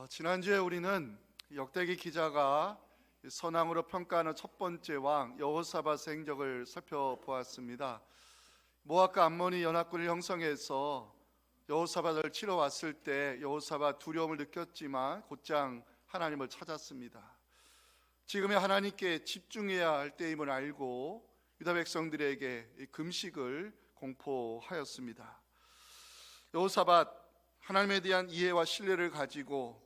지난주에 우리는 역대기 기자가 선왕으로 평가하는 첫 번째 왕 여호사밧의 행적을 살펴보았습니다. 모압과 암몬이 연합군을 형성해서 여호사밧을 치러 왔을 때 여호사밧 두려움을 느꼈지만 곧장 하나님을 찾았습니다. 지금의 하나님께 집중해야 할 때임을 알고 유다 백성들에게 금식을 공포하였습니다. 여호사밧 하나님에 대한 이해와 신뢰를 가지고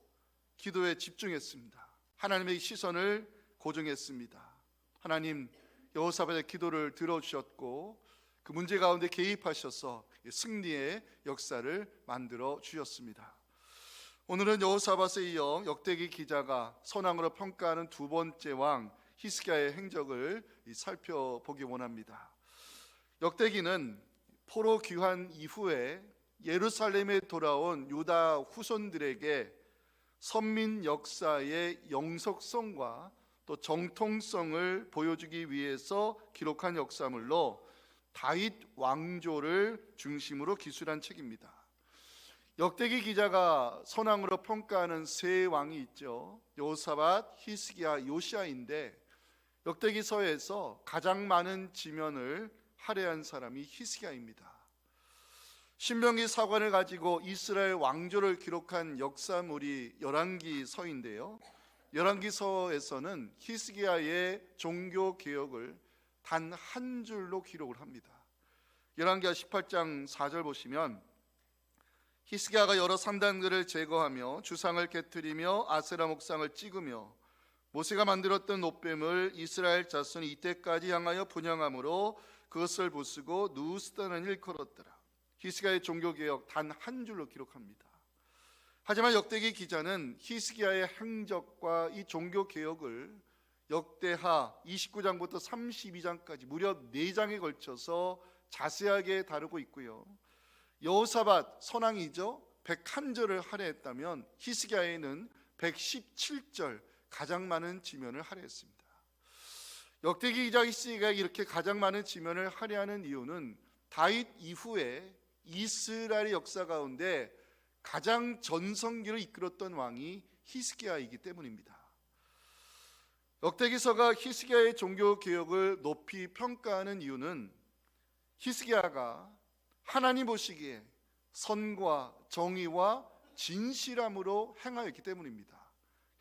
기도에 집중했습니다. 하나님의 시선을 고정했습니다. 하나님, 여호사밧의 기도를 들어주셨고 그 문제 가운데 개입하셔서 승리의 역사를 만들어 주셨습니다. 오늘은 여호사밧에 이어 역대기 기자가 선왕으로 평가하는 두 번째 왕 히스기야의 행적을 살펴보기 원합니다. 역대기는 포로 귀환 이후에 예루살렘에 돌아온 유다 후손들에게 선민 역사의 영속성과 또 정통성을 보여주기 위해서 기록한 역사물로 다윗 왕조를 중심으로 기술한 책입니다. 역대기 기자가 선왕으로 평가하는 세 왕이 있죠. 여호사밧, 히스기야, 요시야인데 역대기서에서 가장 많은 지면을 할애한 사람이 히스기야입니다. 신명기 사관을 가지고 이스라엘 왕조를 기록한 역사물이 열왕기서인데요. 열왕기서에서는 히스기야의 종교 개혁을 단 한 줄로 기록을 합니다. 열왕기하 18장 4절 보시면 히스기야가 여러 산당들을 제거하며 주상을 깨뜨리며 아세라 목상을 찍으며 모세가 만들었던 놋뱀을 이스라엘 자손이 이때까지 향하여 분향함으로 그것을 부수고 누스다는 일컬었더라. 히스기야의 종교개혁 단 한 줄로 기록합니다. 하지만 역대기 기자는 히스기야의 행적과 이 종교개혁을 역대하 29장부터 32장까지 무려 4장에 걸쳐서 자세하게 다루고 있고요. 여호사밧 선왕이죠. 101절을 할애했다면 히스기야에는 117절 가장 많은 지면을 할애했습니다. 역대기 기자 히스기야가 이렇게 가장 많은 지면을 할애하는 이유는 다윗 이후에 이스라엘의 역사 가운데 가장 전성기를 이끌었던 왕이 히스기야이기 때문입니다. 역대기서가 히스기야의 종교 개혁을 높이 평가하는 이유는 히스기야가 하나님 보시기에 선과 정의와 진실함으로 행하였기 때문입니다.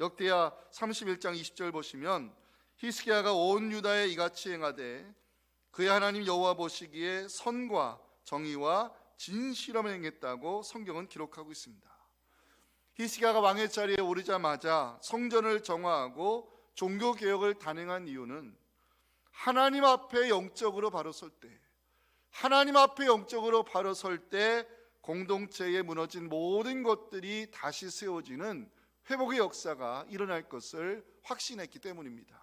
역대하 31장 20절 보시면 히스기야가 온 유다에 이같이 행하되 그의 하나님 여호와 보시기에 선과 정의와 진실함을 행했다고 성경은 기록하고 있습니다. 히스기야가 왕의 자리에 오르자마자 성전을 정화하고 종교개혁을 단행한 이유는 하나님 앞에 영적으로 바로 설 때, 하나님 앞에 영적으로 바로 설 때 공동체에 무너진 모든 것들이 다시 세워지는 회복의 역사가 일어날 것을 확신했기 때문입니다.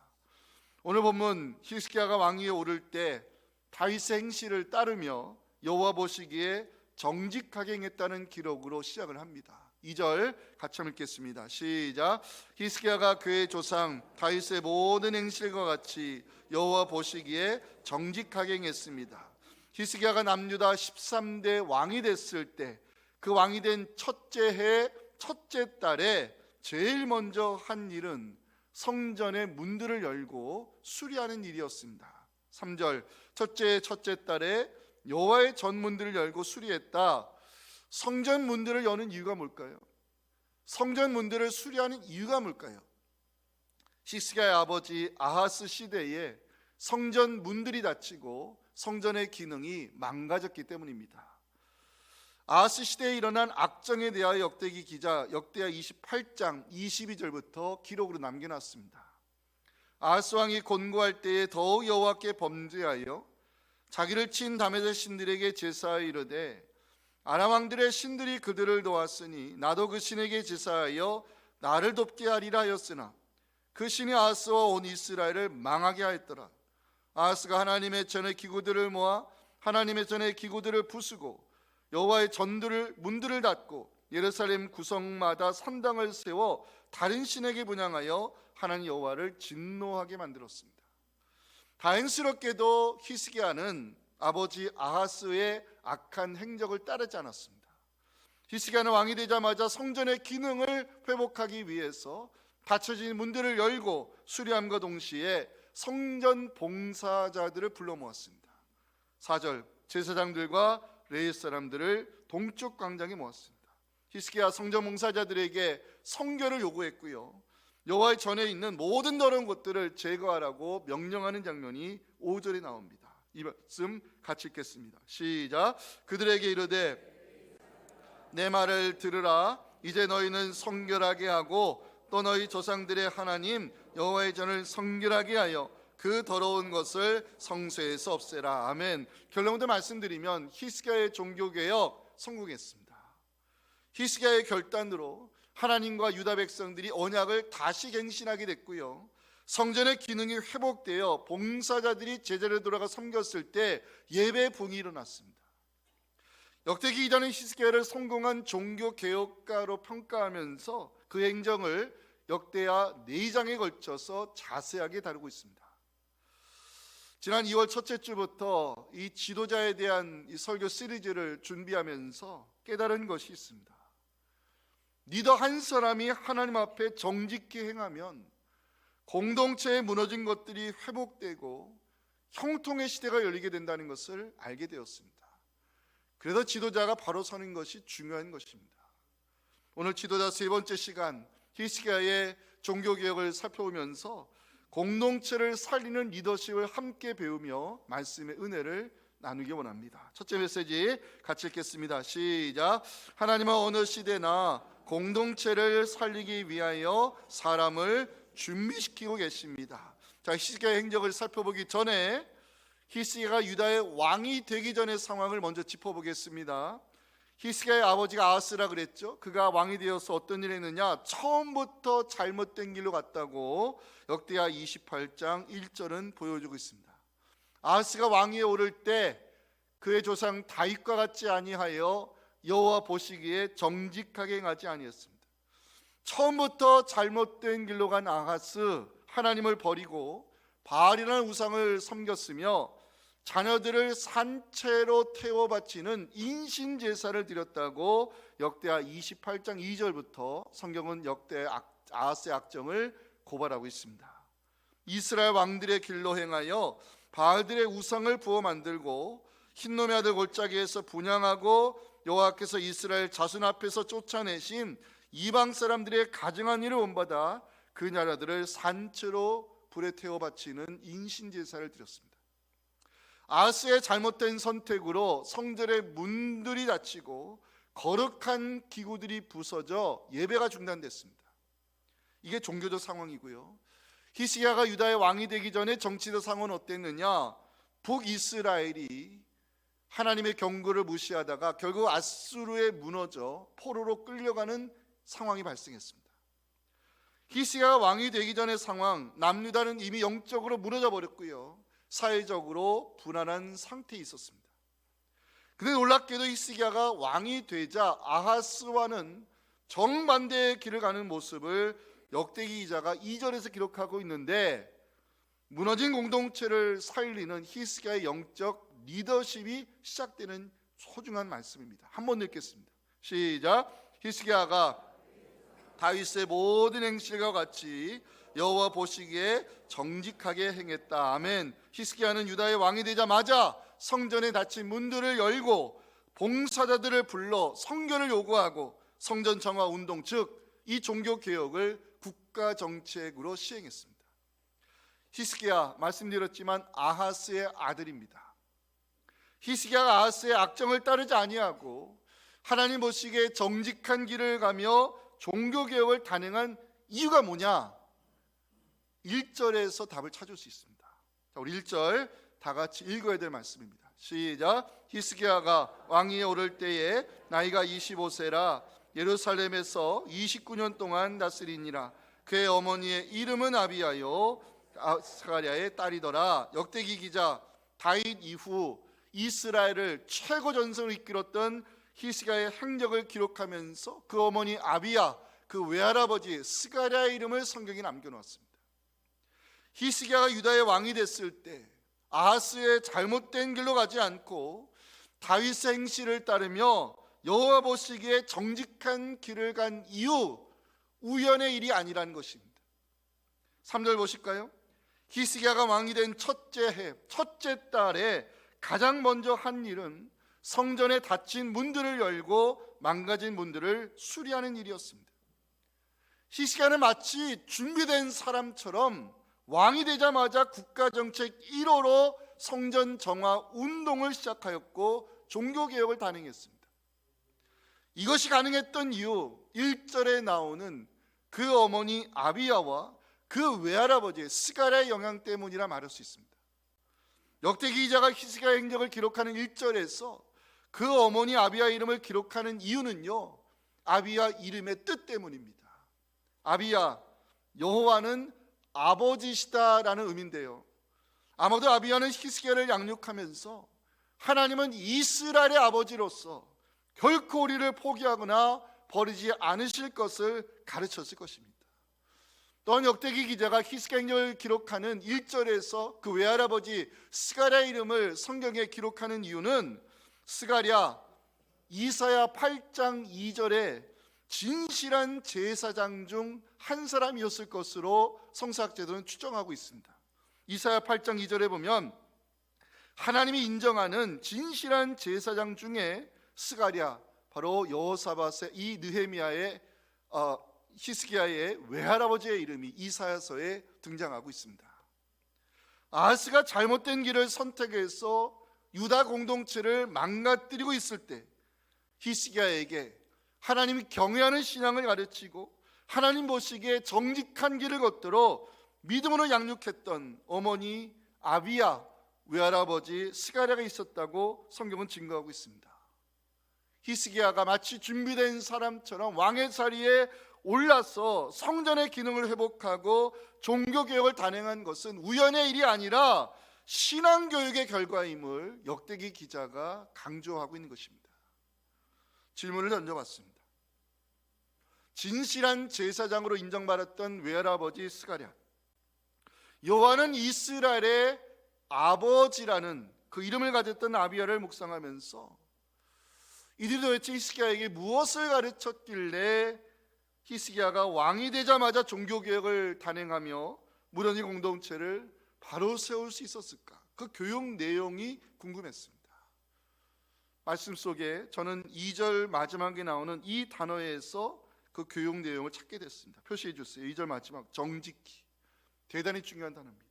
오늘 본문 히스기야가 왕위에 오를 때 다윗의 행실을 따르며 여호와 보시기에 정직하게 행했다는 기록으로 시작을 합니다. 2절 같이 읽겠습니다. 시작. 히스기야가 그의 조상 다윗의 모든 행실과 같이 여호와 보시기에 정직하게 행했습니다. 히스기야가 남유다 13대 왕이 됐을 때 그 왕이 된 첫째 해 첫째 달에 제일 먼저 한 일은 성전의 문들을 열고 수리하는 일이었습니다. 3절 첫째 달에 여호와의 전문들을 열고 수리했다. 성전 문들을 여는 이유가 뭘까요? 성전 문들을 수리하는 이유가 뭘까요? 히스기야의 아버지 아하스 시대에 성전 문들이 닫히고 성전의 기능이 망가졌기 때문입니다. 아하스 시대에 일어난 악정에 대하여 역대기 기자 역대하 28장 22절부터 기록으로 남겨놨습니다. 아하스 왕이 곤고할 때에 더욱 여호와께 범죄하여 자기를 친 다메섹 신들에게 제사하여 이르되 아람 왕들의 신들이 그들을 도왔으니 나도 그 신에게 제사하여 나를 돕게 하리라 하였으나 그 신이 아하스와 온 이스라엘을 망하게 하였더라. 아하스가 하나님의 전의 기구들을 모아 하나님의 전의 기구들을 부수고 여호와의 문들을 닫고 예루살렘 구성마다 산당을 세워 다른 신에게 분향하여 하나님 여호와를 진노하게 만들었습니다. 다행스럽게도 히스기야는 아버지 아하스의 악한 행적을 따르지 않았습니다. 히스기야는 왕이 되자마자 성전의 기능을 회복하기 위해서 닫혀진 문들을 열고 수리함과 동시에 성전 봉사자들을 불러 모았습니다. 4절, 제사장들과 레위 사람들을 동쪽 광장에 모았습니다. 히스기야 성전 봉사자들에게 성결을 요구했고요, 여호와의 전에 있는 모든 더러운 것들을 제거하라고 명령하는 장면이 5절에 나옵니다. 이 말씀 같이 읽겠습니다. 시작. 그들에게 이르되 내 말을 들으라. 이제 너희는 성결하게 하고 또 너희 조상들의 하나님 여호와의 전을 성결하게 하여 그 더러운 것을 성소에서 없애라. 아멘. 결론부터 말씀드리면 히스기야의 종교개혁 성공했습니다. 히스기야의 결단으로 하나님과 유다 백성들이 언약을 다시 갱신하게 됐고요, 성전의 기능이 회복되어 봉사자들이 제자리에 돌아가 섬겼을 때 예배 부흥이 일어났습니다. 역대기 이전의 히스기야를 성공한 종교개혁가로 평가하면서 그 행정을 역대하 4장에 걸쳐서 자세하게 다루고 있습니다. 지난 2월 첫째 주부터 이 지도자에 대한 이 설교 시리즈를 준비하면서 깨달은 것이 있습니다. 리더 한 사람이 하나님 앞에 정직히 행하면 공동체에 무너진 것들이 회복되고 형통의 시대가 열리게 된다는 것을 알게 되었습니다. 그래서 지도자가 바로 서는 것이 중요한 것입니다. 오늘 지도자 세 번째 시간, 히스기야의 종교개혁을 살펴보면서 공동체를 살리는 리더십을 함께 배우며 말씀의 은혜를 나누기 원합니다. 첫째 메시지 같이 읽겠습니다. 시작. 하나님은 어느 시대나 공동체를 살리기 위하여 사람을 준비시키고 계십니다. 자, 히스기야의 행적을 살펴보기 전에 히스기야가 유다의 왕이 되기 전의 상황을 먼저 짚어보겠습니다. 히스기야의 아버지가 아하스라 그랬죠. 그가 왕이 되어서 어떤 일을 했느냐, 처음부터 잘못된 길로 갔다고 역대하 28장 1절은 보여주고 있습니다. 아하스가 왕위에 오를 때 그의 조상 다윗과 같지 아니하여 여호와 보시기에 정직하게 행하지 아니했습니다. 처음부터 잘못된 길로 간 아하스, 하나님을 버리고 바알이라는 우상을 섬겼으며 자녀들을 산채로 태워 바치는 인신 제사를 드렸다고 역대하 28장 2절부터 성경은 역대 아하스의 악정을 고발하고 있습니다. 이스라엘 왕들의 길로 행하여 바알들의 우상을 부어 만들고 흰놈의 아들 골짜기에서 분향하고 여호와께서 이스라엘 자손 앞에서 쫓아내신 이방 사람들의 가증한 일을 본받아 그 나라들을 산채로 불에 태워 바치는 인신 제사를 드렸습니다. 아하스의 잘못된 선택으로 성전의 문들이 닫히고 거룩한 기구들이 부서져 예배가 중단됐습니다. 이게 종교적 상황이고요, 히스기야가 유다의 왕이 되기 전에 정치적 상황은 어땠느냐, 북이스라엘이 하나님의 경고를 무시하다가 결국 아수르에 무너져 포로로 끌려가는 상황이 발생했습니다. 히스기야가 왕이 되기 전의 상황, 남유다는 이미 영적으로 무너져 버렸고요, 사회적으로 불안한 상태에 있었습니다. 근데 놀랍게도 히스기야가 왕이 되자 아하스와는 정반대의 길을 가는 모습을 역대기 기자가 2절에서 기록하고 있는데, 무너진 공동체를 살리는 히스기야의 영적 리더십이 시작되는 소중한 말씀입니다. 한번 읽겠습니다. 시작. 히스기야가 다윗의 모든 행실과 같이 여호와 보시기에 정직하게 행했다. 아멘. 히스기야는 유다의 왕이 되자마자 성전에 닫힌 문들을 열고 봉사자들을 불러 성결을 요구하고 성전 정화 운동, 즉 이 종교 개혁을 국가 정책으로 시행했습니다. 히스기야, 말씀드렸지만 아하스의 아들입니다. 히스기야가 아하스의 악정을 따르지 아니하고 하나님 보시기에 정직한 길을 가며 종교 개혁을 단행한 이유가 뭐냐? 1절에서 답을 찾을 수 있습니다. 자, 우리 1절 다 같이 읽어야 될 말씀입니다. 시작. 히스기야가 왕위에 오를 때에 나이가 25세라 예루살렘에서 29년 동안 다스리니라. 그의 어머니의 이름은 아비야요 스가랴의 딸이더라. 역대기 기자, 다윗 이후 이스라엘을 최고 전성을 이끌었던 히스기야의 행적을 기록하면서 그 어머니 아비야, 그 외할아버지 스가랴의 이름을 성경에 남겨놓았습니다. 히스기야가 유다의 왕이 됐을 때 아하스의 잘못된 길로 가지 않고 다윗의 행실을 따르며 여호와 보시기에 정직한 길을 간 이유, 우연의 일이 아니라는 것입니다. 3절 보실까요? 히스기야가 왕이 된 첫째 해, 첫째 달에 가장 먼저 한 일은 성전에 닫힌 문들을 열고 망가진 문들을 수리하는 일이었습니다. 히스기야는 마치 준비된 사람처럼 왕이 되자마자 국가정책 1호로 성전 정화 운동을 시작하였고 종교개혁을 단행했습니다. 이것이 가능했던 이유, 1절에 나오는 그 어머니 아비야와 그 외할아버지의 스가랴의 영향 때문이라 말할 수 있습니다. 역대기 기자가 히스기야 행적을 기록하는 1절에서 그 어머니 아비야 이름을 기록하는 이유는요, 아비야 이름의 뜻 때문입니다. 아비야, 여호와는 아버지시다라는 의미인데요, 아마도 아비야는 히스기야를 양육하면서 하나님은 이스라엘의 아버지로서 결코 우리를 포기하거나 버리지 않으실 것을 가르쳤을 것입니다. 또한 역대기 기자가 히스기야 행적을 기록하는 1절에서 그 외할아버지 스가랴 이름을 성경에 기록하는 이유는 스가랴 이사야 8장 2절에 진실한 제사장 중 한 사람이었을 것으로 성서학자들은 추정하고 있습니다. 이사야 8장 2절에 보면 하나님이 인정하는 진실한 제사장 중에 스가랴, 바로 여호사밧의 이 느헤미야의 히스기야의 외할아버지의 이름이 이사야서에 등장하고 있습니다. 아하스가 잘못된 길을 선택해서 유다 공동체를 망가뜨리고 있을 때 히스기야에게 하나님이 경외하는 신앙을 가르치고 하나님 보시기에 정직한 길을 걷도록 믿음으로 양육했던 어머니 아비야, 외할아버지 스가랴가 있었다고 성경은 증거하고 있습니다. 히스기야가 마치 준비된 사람처럼 왕의 자리에 올라서 성전의 기능을 회복하고 종교개혁을 단행한 것은 우연의 일이 아니라 신앙교육의 결과임을 역대기 기자가 강조하고 있는 것입니다. 질문을 던져봤습니다. 진실한 제사장으로 인정받았던 외할아버지 스가랴, 여호와는 이스라엘의 아버지라는 그 이름을 가졌던 아비야를 묵상하면서 이들이 도대체 히스기야에게 무엇을 가르쳤길래 히스기야가 왕이 되자마자 종교개혁을 단행하며 무련히 공동체를 바로 세울 수 있었을까? 그 교육 내용이 궁금했습니다. 말씀 속에 저는 2절 마지막에 나오는 이 단어에서 그 교육 내용을 찾게 됐습니다. 표시해 주세요. 2절 마지막, 정직히. 대단히 중요한 단어입니다.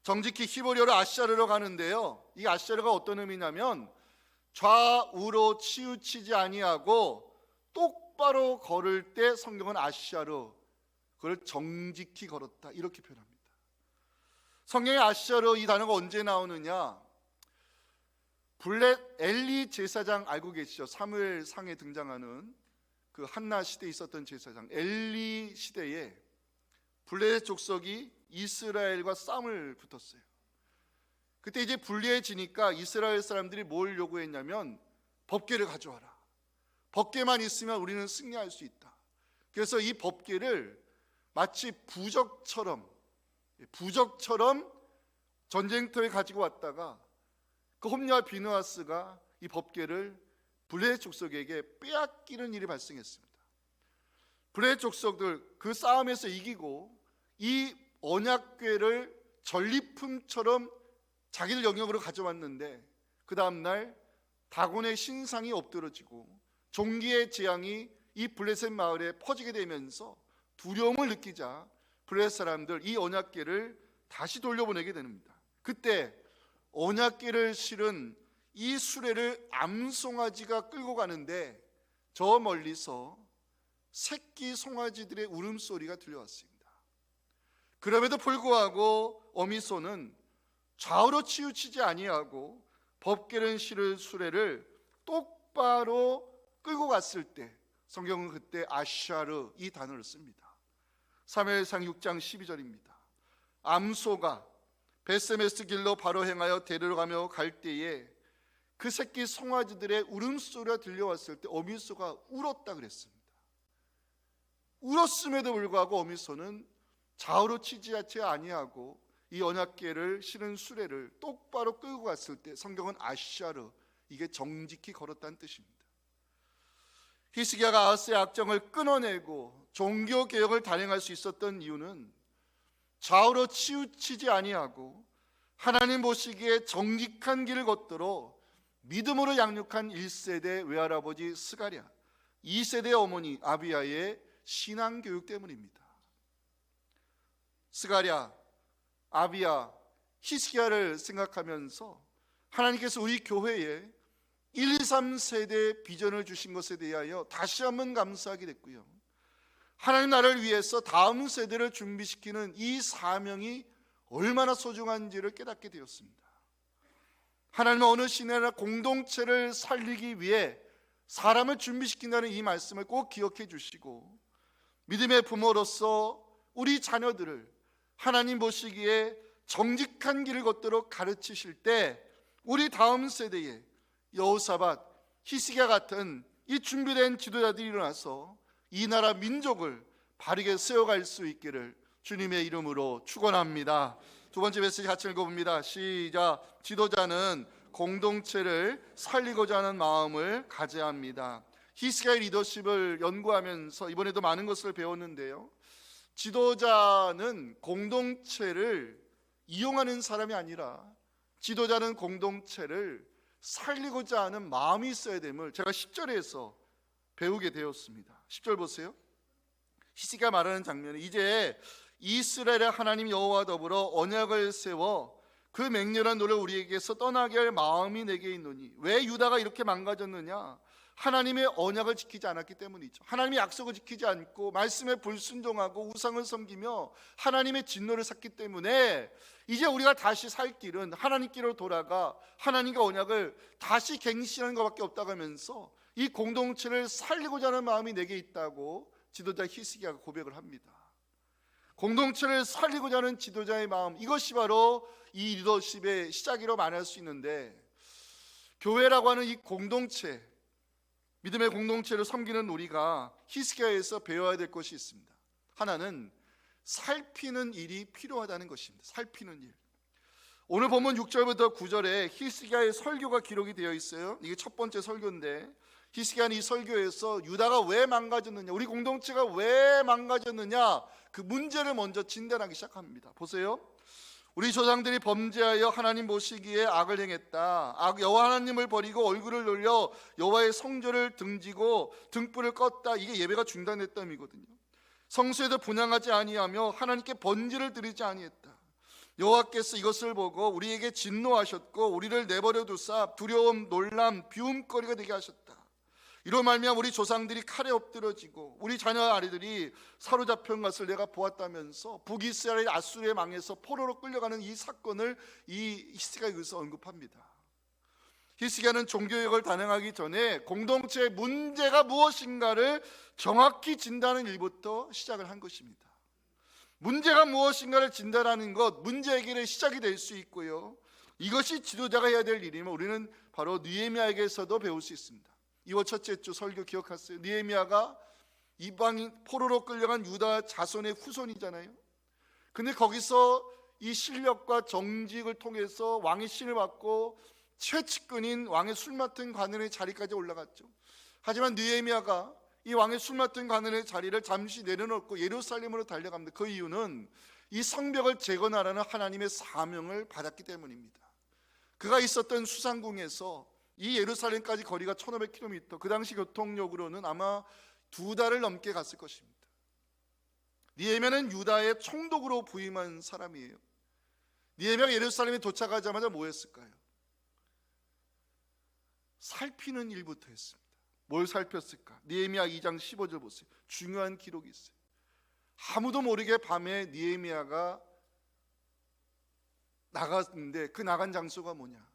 정직히 히브리어로 아샤르로 가는데요, 이 아샤르가 어떤 의미냐면 좌우로 치우치지 아니하고 똑바로 걸을 때 성경은 아샤르, 그걸 정직히 걸었다 이렇게 표현합니다. 성경의 아샤르 이 단어가 언제 나오느냐, 블렛 엘리 제사장 알고 계시죠? 사무엘상에 등장하는 그 한나 시대에 있었던 제사장 엘리 시대에 블렛 족속이 이스라엘과 싸움을 붙었어요. 그때 이제 불리해지니까 이스라엘 사람들이 뭘 요구했냐면 법궤를 가져와라. 법궤만 있으면 우리는 승리할 수 있다. 그래서 이 법궤를 마치 부적처럼 전쟁터에 가지고 왔다가 그 홈리와 비느하스가 이 법궤를 블레셋 족속에게 빼앗기는 일이 발생했습니다. 블레셋 족속들 그 싸움에서 이기고 이 언약궤를 전리품처럼 자기들 영역으로 가져왔는데 그 다음날 다곤의 신상이 엎드러지고 종기의 재앙이 이 블레셋 마을에 퍼지게 되면서 두려움을 느끼자 블레셋 사람들 이 언약궤를 다시 돌려보내게 됩니다. 그때 언약궤를 실은 이 수레를 암송아지가 끌고 가는데 저 멀리서 새끼 송아지들의 울음소리가 들려왔습니다. 그럼에도 불구하고 어미소는 좌우로 치우치지 아니하고 법궤를 실을 수레를 똑바로 끌고 갔을 때 성경은 그때 아샤르 이 단어를 씁니다. 사무엘상 6장 12절입니다. 암소가 베세메스 길로 바로 행하여 데려가며 갈 때에 그 새끼 송아지들의 울음소리가 들려왔을 때 어미소가 울었다 그랬습니다. 울었음에도 불구하고 어미소는 좌우로 치지하지 아니하고 이 언약궤를 실은 수레를 똑바로 끌고 갔을 때 성경은 아샤르 이게 정직히 걸었다는 뜻입니다. 히스기야가 아하스의 악정을 끊어내고 종교개혁을 단행할 수 있었던 이유는 좌우로 치우치지 아니하고 하나님 보시기에 정직한 길을 걷도록 믿음으로 양육한 1세대 외할아버지 스가랴, 2세대 어머니 아비야의 신앙교육 때문입니다. 스가랴, 아비야, 히스기야를 생각하면서 하나님께서 우리 교회에 1, 3세대 비전을 주신 것에 대하여 다시 한번 감사하게 됐고요. 하나님 나라를 위해서 다음 세대를 준비시키는 이 사명이 얼마나 소중한지를 깨닫게 되었습니다. 하나님은 어느 시대나 공동체를 살리기 위해 사람을 준비시킨다는 이 말씀을 꼭 기억해 주시고, 믿음의 부모로서 우리 자녀들을 하나님 보시기에 정직한 길을 걷도록 가르치실 때 우리 다음 세대에 여호사밧, 히스기야 같은 이 준비된 지도자들이 일어나서 이 나라 민족을 바르게 세워갈 수 있기를 주님의 이름으로 축원합니다. 두 번째 메시지 같이 읽어봅니다. 시작. 지도자는 공동체를 살리고자 하는 마음을 가져야 합니다. 히스기야의 리더십을 연구하면서 이번에도 많은 것을 배웠는데요, 지도자는 공동체를 이용하는 사람이 아니라 지도자는 공동체를 살리고자 하는 마음이 있어야 됨을 제가 10절에서 배우게 되었습니다. 10절 보세요. 히스기야가 말하는 장면에 이제 이스라엘의 하나님 여호와와 더불어 언약을 세워 그 맹렬한 노를 우리에게서 떠나게 할 마음이 내게 있노니, 왜 유다가 이렇게 망가졌느냐? 하나님의 언약을 지키지 않았기 때문이죠. 하나님의 약속을 지키지 않고 말씀에 불순종하고 우상을 섬기며 하나님의 진노를 샀기 때문에 이제 우리가 다시 살 길은 하나님께로 돌아가 하나님과 언약을 다시 갱신하는 것밖에 없다고 하면서 이 공동체를 살리고자 하는 마음이 내게 있다고 지도자 히스기야가 고백을 합니다. 공동체를 살리고자 하는 지도자의 마음, 이것이 바로 이 리더십의 시작이라고 말할 수 있는데, 교회라고 하는 이 공동체, 믿음의 공동체를 섬기는 우리가 히스기야에서 배워야 될 것이 있습니다. 하나는 살피는 일이 필요하다는 것입니다. 살피는 일. 오늘 본문 6절부터 9절에 히스기야의 설교가 기록이 되어 있어요. 이게 첫 번째 설교인데, 히스기야는 이 설교에서 유다가 왜 망가졌느냐, 우리 공동체가 왜 망가졌느냐, 그 문제를 먼저 진단하기 시작합니다. 보세요. 우리 조상들이 범죄하여 하나님 보시기에 악을 행했다. 여호와 하나님을 버리고 얼굴을 돌려 여호와의 성전을 등지고 등불을 껐다. 이게 예배가 중단됐다는 의미거든요. 성소에도 분향하지 아니하며 하나님께 번제를 드리지 아니했다. 여호와께서 이것을 보고 우리에게 진노하셨고 우리를 내버려 두사 두려움, 놀람, 비움거리가 되게 하셨다. 이로 말미암아 우리 조상들이 칼에 엎드러지고 우리 자녀 아이들이 사로잡힌 것을 내가 보았다면서 북이스라엘 아수르에 망해서 포로로 끌려가는 이 사건을 이 히스기야가 여기서 언급합니다. 히스기야는 종교개혁을 단행하기 전에 공동체의 문제가 무엇인가를 정확히 진단하는 일부터 시작을 한 것입니다. 문제가 무엇인가를 진단하는 것, 문제 해결의 시작이 될 수 있고요, 이것이 지도자가 해야 될 일이면 우리는 바로 느헤미야에게서도 배울 수 있습니다. 2월 첫째 주 설교 기억하세요. 느헤미야가 이방인 포로로 끌려간 유다 자손의 후손이잖아요. 근데 거기서 이 실력과 정직을 통해서 왕의 신을 받고 최측근인 왕의 술 맡은 관원의 자리까지 올라갔죠. 하지만 느헤미야가 이 왕의 술 맡은 관원의 자리를 잠시 내려놓고 예루살렘으로 달려갑니다. 그 이유는 이 성벽을 재건하라는 하나님의 사명을 받았기 때문입니다. 그가 있었던 수상궁에서 이 예루살렘까지 거리가 1500km, 그 당시 교통력으로는 아마 2달을 넘게 갔을 것입니다. 느헤미야는 유다의 총독으로 부임한 사람이에요. 느헤미야가 예루살렘에 도착하자마자 뭐 했을까요? 살피는 일부터 했습니다. 뭘 살폈을까? 느헤미야 2장 15절 보세요. 중요한 기록이 있어요. 아무도 모르게 밤에 느헤미야가 나갔는데 그 나간 장소가 뭐냐?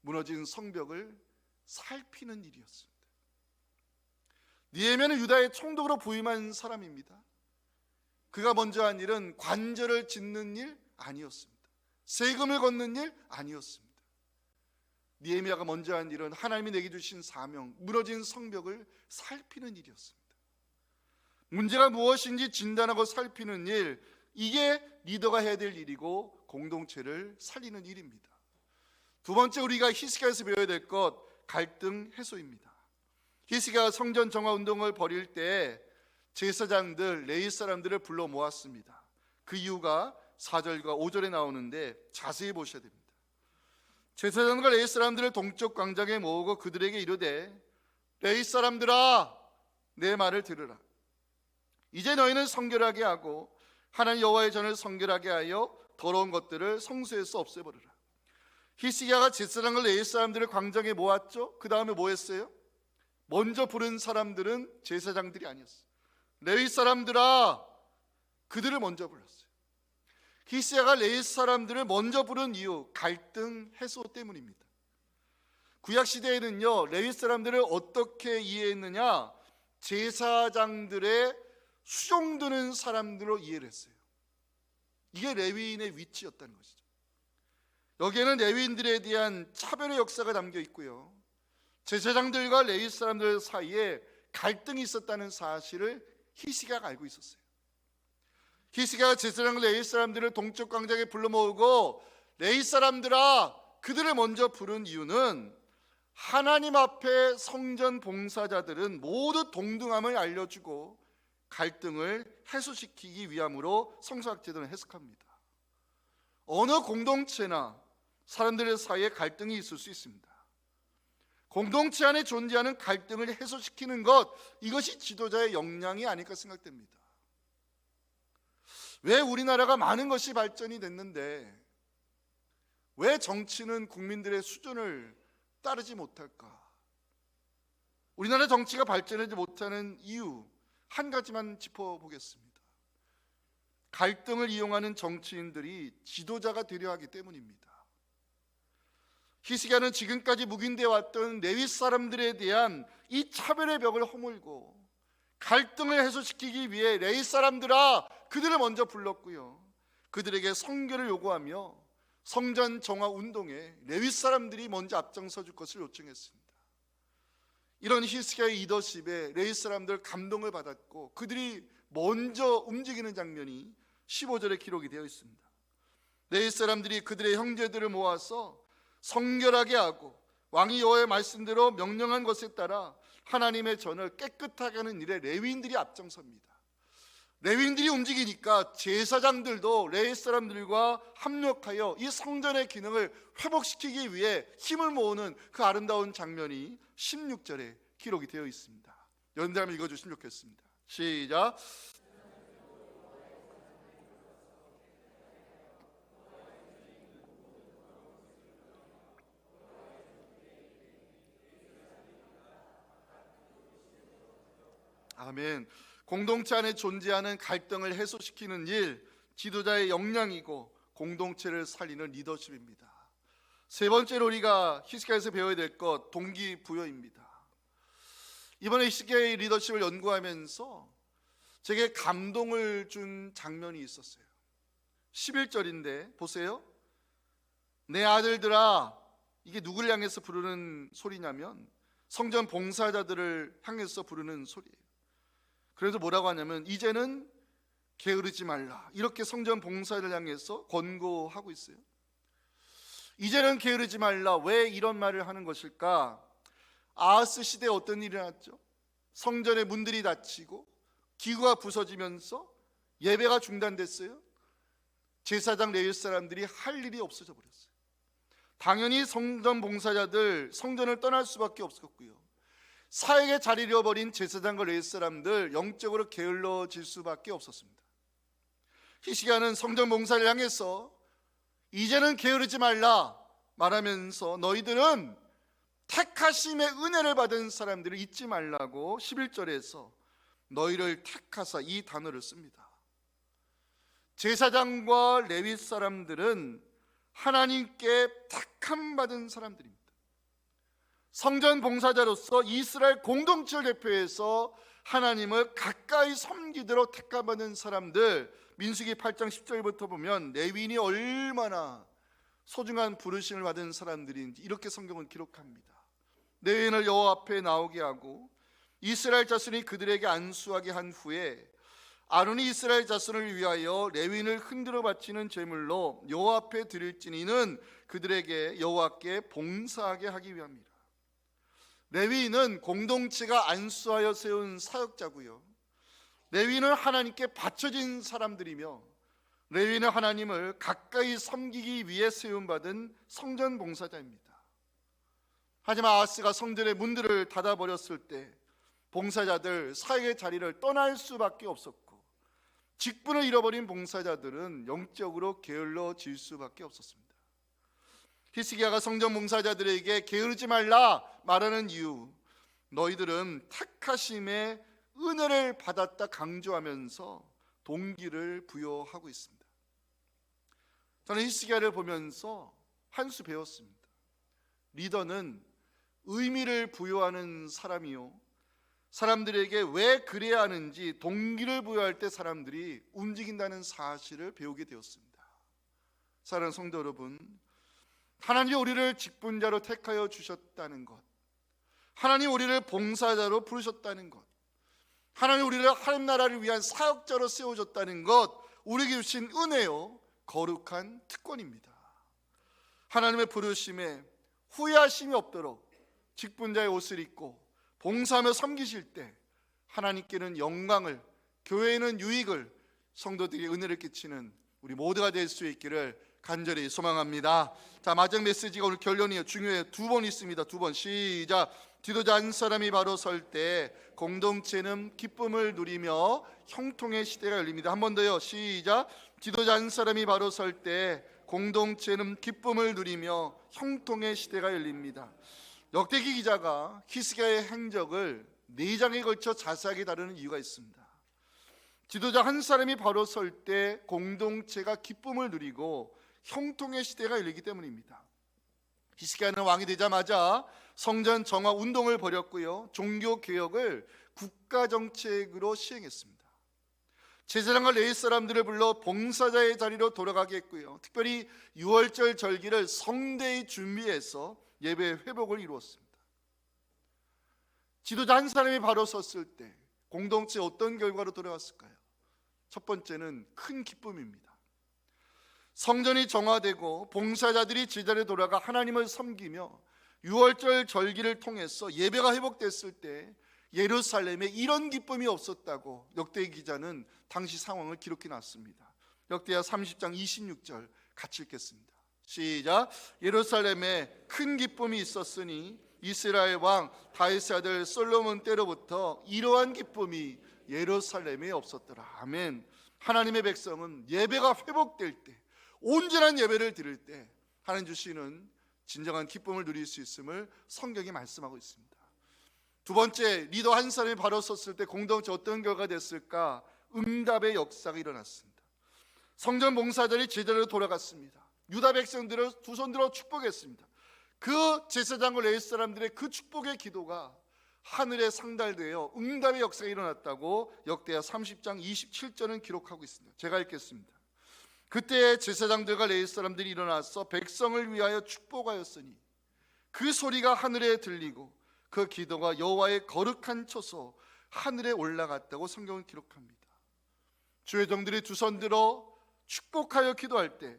무너진 성벽을 살피는 일이었습니다. 느헤미야는 유다의 총독으로 부임한 사람입니다. 그가 먼저 한 일은 관절을 짓는 일 아니었습니다. 세금을 걷는 일 아니었습니다. 느헤미야가 먼저 한 일은 하나님이 내게 주신 사명, 무너진 성벽을 살피는 일이었습니다. 문제가 무엇인지 진단하고 살피는 일, 이게 리더가 해야 될 일이고 공동체를 살리는 일입니다. 두 번째 우리가 히스기야에서 배워야 될 것, 갈등 해소입니다. 히스기야가 성전 정화 운동을 벌일 때 제사장들, 레위 사람들을 불러 모았습니다. 그 이유가 4절과 5절에 나오는데 자세히 보셔야 됩니다. 제사장과 레위 사람들을 동쪽 광장에 모으고 그들에게 이르되, 레위 사람들아, 내 말을 들으라. 이제 너희는 성결하게 하고 하나님 여호와의 전을 성결하게 하여 더러운 것들을 성소에서 없애버리라. 히스기야가 제사장과 레위 사람들을 광장에 모았죠. 그 다음에 뭐 했어요? 먼저 부른 사람들은 제사장들이 아니었어요. 레위 사람들아, 그들을 먼저 불렀어요. 히스기야가 레위 사람들을 먼저 부른 이유, 갈등 해소 때문입니다. 구약 시대에는요, 레위 사람들을 어떻게 이해했느냐, 제사장들의 수종드는 사람들로 이해를 했어요. 이게 레위인의 위치였다는 것이죠. 여기에는 레위인들에 대한 차별의 역사가 담겨 있고요, 제사장들과 레위 사람들 사이에 갈등이 있었다는 사실을 히스기야가 알고 있었어요. 히스기야가 제사장과 레위 사람들을 동쪽 광장에 불러 모으고, 레위 사람들아, 그들을 먼저 부른 이유는 하나님 앞에 성전 봉사자들은 모두 동등함을 알려주고 갈등을 해소시키기 위함으로 성서학자들은 해석합니다. 어느 공동체나 사람들의 사이에 갈등이 있을 수 있습니다. 공동체 안에 존재하는 갈등을 해소시키는 것, 이것이 지도자의 역량이 아닐까 생각됩니다. 왜 우리나라가 많은 것이 발전이 됐는데 왜 정치는 국민들의 수준을 따르지 못할까? 우리나라 정치가 발전하지 못하는 이유 한 가지만 짚어보겠습니다. 갈등을 이용하는 정치인들이 지도자가 되려 하기 때문입니다. 히스기야는 지금까지 묵인되어 왔던 레위 사람들에 대한 이 차별의 벽을 허물고 갈등을 해소시키기 위해 레위 사람들아, 그들을 먼저 불렀고요, 그들에게 성결을 요구하며 성전 정화 운동에 레위 사람들이 먼저 앞장서 줄 것을 요청했습니다. 이런 히스기야의 리더십에 레위 사람들 감동을 받았고 그들이 먼저 움직이는 장면이 15절에 기록이 되어 있습니다. 레위 사람들이 그들의 형제들을 모아서 성결하게 하고 왕이 여호와의 말씀대로 명령한 것에 따라 하나님의 전을 깨끗하게 하는 일에 레위인들이 앞장섭니다. 레위인들이 움직이니까 제사장들도 레위 사람들과 합력하여 이 성전의 기능을 회복시키기 위해 힘을 모으는 그 아름다운 장면이 16절에 기록이 되어 있습니다. 연대 한번 읽어주시면 좋겠습니다. 시작. 아멘. 공동체 안에 존재하는 갈등을 해소시키는 일, 지도자의 역량이고 공동체를 살리는 리더십입니다. 세 번째로 우리가 히스기야에서 배워야 될 것, 동기부여입니다. 이번에 히스기야의 리더십을 연구하면서 제게 감동을 준 장면이 있었어요. 11절인데 보세요. 내 아들들아, 이게 누구를 향해서 부르는 소리냐면 성전 봉사자들을 향해서 부르는 소리예요. 그래서 뭐라고 하냐면 이제는 게으르지 말라, 이렇게 성전 봉사를 향해서 권고하고 있어요. 이제는 게으르지 말라. 왜 이런 말을 하는 것일까? 아하스 시대에 어떤 일이 일어났죠? 성전의 문들이 닫히고 기구가 부서지면서 예배가 중단됐어요. 제사장 레위 사람들이 할 일이 없어져 버렸어요. 당연히 성전 봉사자들 성전을 떠날 수밖에 없었고요, 사역에 자리 잃어버린 제사장과 레위 사람들 영적으로 게을러질 수밖에 없었습니다. 히스기야는 성전 봉사를 향해서 이제는 게으르지 말라 말하면서 너희들은 택하심의 은혜를 받은 사람들을 잊지 말라고 11절에서 너희를 택하사 이 단어를 씁니다. 제사장과 레위 사람들은 하나님께 택함 받은 사람들입니다. 성전 봉사자로서 이스라엘 공동체를 대표해서 하나님을 가까이 섬기도록 택함받은 사람들, 민수기 8장 10절부터 보면 레위인이 얼마나 소중한 부르심을 받은 사람들인지 이렇게 성경은 기록합니다. 레위인을 여호와 앞에 나오게 하고 이스라엘 자손이 그들에게 안수하게 한 후에 아론이 이스라엘 자손을 위하여 레위인을 흔들어 바치는 제물로 여호와 앞에 드릴지니 이는 그들에게 여호와께 봉사하게 하기 위함이라. 레위인은 공동체가 안수하여 세운 사역자고요, 레위인은 하나님께 바쳐진 사람들이며, 레위인은 하나님을 가까이 섬기기 위해 세움받은 성전 봉사자입니다. 하지만 아하스가 성전의 문들을 닫아버렸을 때 봉사자들 사역의 자리를 떠날 수밖에 없었고, 직분을 잃어버린 봉사자들은 영적으로 게을러질 수밖에 없었습니다. 히스기야가 성전 봉사자들에게 게으르지 말라 말하는 이유, 너희들은 택하심의 은혜를 받았다 강조하면서 동기를 부여하고 있습니다. 저는 히스기야를 보면서 한 수 배웠습니다. 리더는 의미를 부여하는 사람이요, 사람들에게 왜 그래야 하는지 동기를 부여할 때 사람들이 움직인다는 사실을 배우게 되었습니다. 사랑하는 성도 여러분, 하나님이 우리를 직분자로 택하여 주셨다는 것, 하나님 우리를 봉사자로 부르셨다는 것, 하나님 우리를 하나님 나라를 위한 사역자로 세워줬다는 것, 우리에게 주신 은혜요 거룩한 특권입니다. 하나님의 부르심에 후회하심이 없도록 직분자의 옷을 입고 봉사하며 섬기실 때 하나님께는 영광을, 교회에는 유익을, 성도들에게 은혜를 끼치는 우리 모두가 될 수 있기를 간절히 소망합니다. 자, 마지막 메시지가 오늘 결론이에요. 중요해요. 두 번 있습니다. 두 번. 시작. 지도자 한 사람이 바로 설 때 공동체는 기쁨을 누리며 형통의 시대가 열립니다. 한 번 더요. 시작. 지도자 한 사람이 바로 설 때 공동체는 기쁨을 누리며 형통의 시대가 열립니다. 역대기 기자가 히스기야의 행적을 4장에 걸쳐 자세하게 다루는 이유가 있습니다. 지도자 한 사람이 바로 설 때 공동체가 기쁨을 누리고 형통의 시대가 열리기 때문입니다. 히스기야는 왕이 되자마자 성전 정화 운동을 벌였고요, 종교 개혁을 국가 정책으로 시행했습니다. 제사장과 레위 사람들을 불러 봉사자의 자리로 돌아가게 했고요, 특별히 유월절 절기를 성대히 준비해서 예배 회복을 이루었습니다. 지도자 한 사람이 바로 섰을 때 공동체에 어떤 결과로 돌아왔을까요? 첫 번째는 큰 기쁨입니다. 성전이 정화되고 봉사자들이 제자리에 돌아가 하나님을 섬기며 유월절 절기를 통해서 예배가 회복됐을 때 예루살렘에 이런 기쁨이 없었다고 역대기 기자는 당시 상황을 기록해 놨습니다. 역대하 30장 26절 같이 읽겠습니다. 시작. 예루살렘에 큰 기쁨이 있었으니 이스라엘 왕 다윗의 아들 솔로몬 때로부터 이러한 기쁨이 예루살렘에 없었더라. 아멘. 하나님의 백성은 예배가 회복될 때, 온전한 예배를 드릴 때 하나님 주시는 진정한 기쁨을 누릴 수 있음을 성경이 말씀하고 있습니다. 두 번째, 리더 한 사람이 바로 섰을 때 공동체 어떤 결과가 됐을까? 응답의 역사가 일어났습니다. 성전 봉사자들이 제자리로 돌아갔습니다. 유다 백성들을 두 손 들어 축복했습니다. 그 제사장과 레위 사람들의 그 축복의 기도가 하늘에 상달되어 응답의 역사가 일어났다고 역대하 30장 27절은 기록하고 있습니다. 제가 읽겠습니다. 그때 제사장들과 레위 사람들이 일어나서 백성을 위하여 축복하였으니 그 소리가 하늘에 들리고 그 기도가 여호와의 거룩한 처소 하늘에 올라갔다고 성경은 기록합니다. 주의 종들이 두 손 들어 축복하여 기도할 때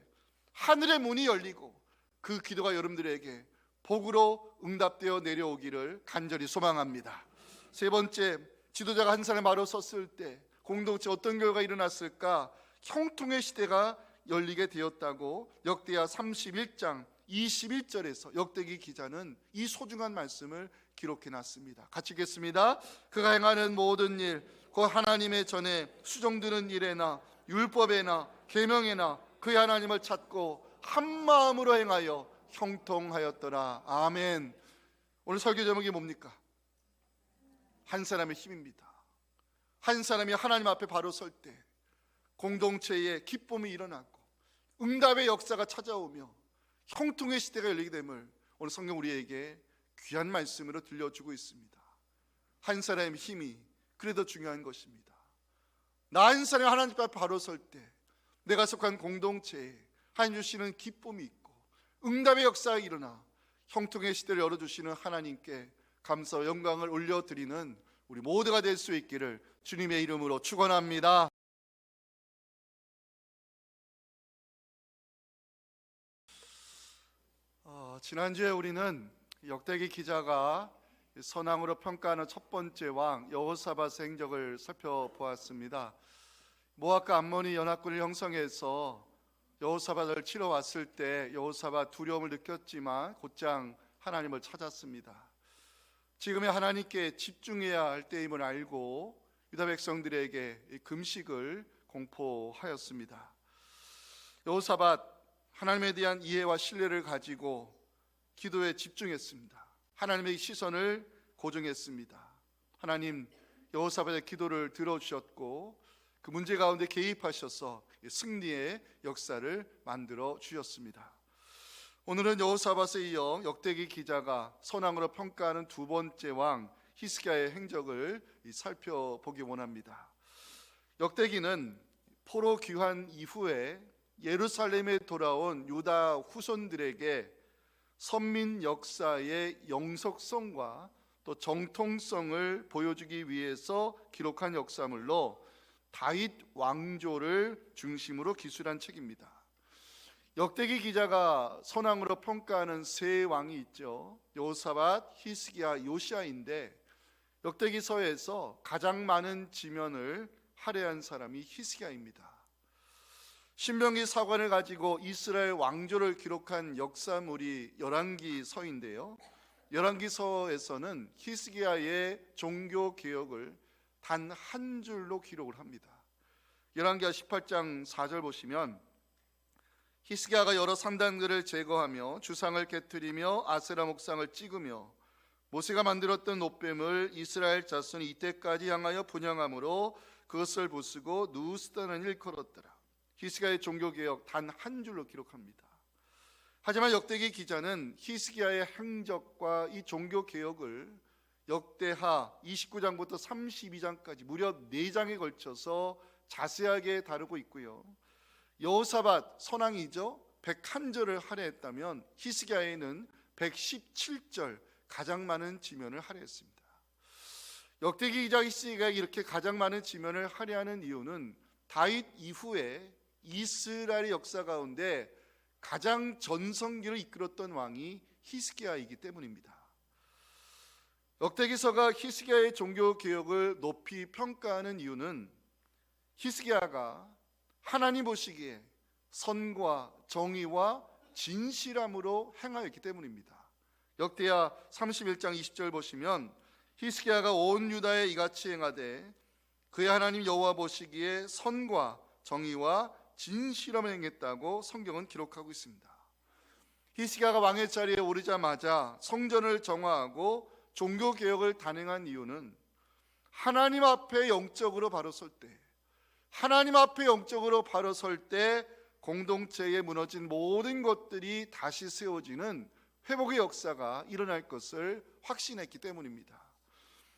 하늘의 문이 열리고 그 기도가 여러분들에게 복으로 응답되어 내려오기를 간절히 소망합니다. 세 번째, 지도자가 한 사람 바로 섰을 때 공동체 어떤 결과가 일어났을까? 형통의 시대가 열리게 되었다고 역대하 31장 21절에서 역대기 기자는 이 소중한 말씀을 기록해 놨습니다. 같이 읽겠습니다. 그가 행하는 모든 일, 그 하나님의 전에 수종드는 일에나 율법에나 계명에나 그의 하나님을 찾고 한 마음으로 행하여 형통하였더라. 아멘. 오늘 설교 제목이 뭡니까? 한 사람의 힘입니다. 한 사람이 하나님 앞에 바로 설 때 공동체에 기쁨이 일어나고 응답의 역사가 찾아오며 형통의 시대가 열리게 됨을 오늘 성경 우리에게 귀한 말씀으로 들려주고 있습니다. 한 사람의 힘이 그래도 중요한 것입니다. 나 한 사람이 하나님 앞에 바로 설 때 내가 속한 공동체에 하나님 주시는 기쁨이 있고 응답의 역사가 일어나 형통의 시대를 열어주시는 하나님께 감사와 영광을 올려드리는 우리 모두가 될 수 있기를 주님의 이름으로 축원합니다. 지난주에 우리는 역대기 기자가 선왕으로 평가하는 첫 번째 왕 여호사밧의 행적을 살펴보았습니다. 모압과 암몬이 연합군을 형성해서 여호사밧을 치러 왔을 때 여호사밧 두려움을 느꼈지만 곧장 하나님을 찾았습니다. 지금의 하나님께 집중해야 할 때임을 알고 유다 백성들에게 금식을 공포하였습니다. 여호사밧 하나님에 대한 이해와 신뢰를 가지고 기도에 집중했습니다. 하나님의 시선을 고정했습니다. 하나님 여호사밧의 기도를 들어주셨고 그 문제 가운데 개입하셔서 승리의 역사를 만들어 주셨습니다. 오늘은 여호사밧에 이어 역대기 기자가 선왕으로 평가하는 두 번째 왕 히스기야의 행적을 살펴보기 원합니다. 역대기는 포로 귀환 이후에 예루살렘에 돌아온 유다 후손들에게 선민 역사의 영속성과 또 정통성을 보여주기 위해서 기록한 역사물로 다윗 왕조를 중심으로 기술한 책입니다. 역대기 기자가 선왕으로 평가하는 세 왕이 있죠. 여호사밧, 히스기야, 요시야인데 역대기서에서 가장 많은 지면을 할애한 사람이 히스기야입니다. 신명기 사관을 가지고 이스라엘 왕조를 기록한 역사물이 열왕기서인데요. 열왕기서에서는 히스기야의 종교 개혁을 단 한 줄로 기록을 합니다. 열왕기하 18장 4절 보시면 히스기야가 여러 산당들을 제거하며 주상을 깨뜨리며 아세라 목상을 찍으며 모세가 만들었던 놋뱀을 이스라엘 자손이 이때까지 향하여 분향함으로 그것을 부수고 누스다는 일컬었더라. 히스기야의 종교개혁 단 한 줄로 기록합니다. 하지만 역대기 기자는 히스기야의 행적과 이 종교개혁을 역대하 29장부터 32장까지 무려 4장에 걸쳐서 자세하게 다루고 있고요. 여호사밧 선왕이죠. 101절을 할애했다면 히스기야에는 117절 가장 많은 지면을 할애했습니다. 역대기 기자 히스기야가 이렇게 가장 많은 지면을 할애하는 이유는 다윗 이후에 이스라엘의 역사 가운데 가장 전성기를 이끌었던 왕이 히스기야이기 때문입니다. 역대기서가 히스기야의 종교 개혁을 높이 평가하는 이유는 히스기야가 하나님 보시기에 선과 정의와 진실함으로 행하였기 때문입니다. 역대하 31장 20절 보시면 히스기야가 온 유다에 이같이 행하되 그의 하나님 여호와 보시기에 선과 정의와 진실함을 행했다고 성경은 기록하고 있습니다. 히스기야가 왕의 자리에 오르자마자 성전을 정화하고 종교개혁을 단행한 이유는 하나님 앞에 영적으로 바로 설 때, 하나님 앞에 영적으로 바로 설 때 공동체에 무너진 모든 것들이 다시 세워지는 회복의 역사가 일어날 것을 확신했기 때문입니다.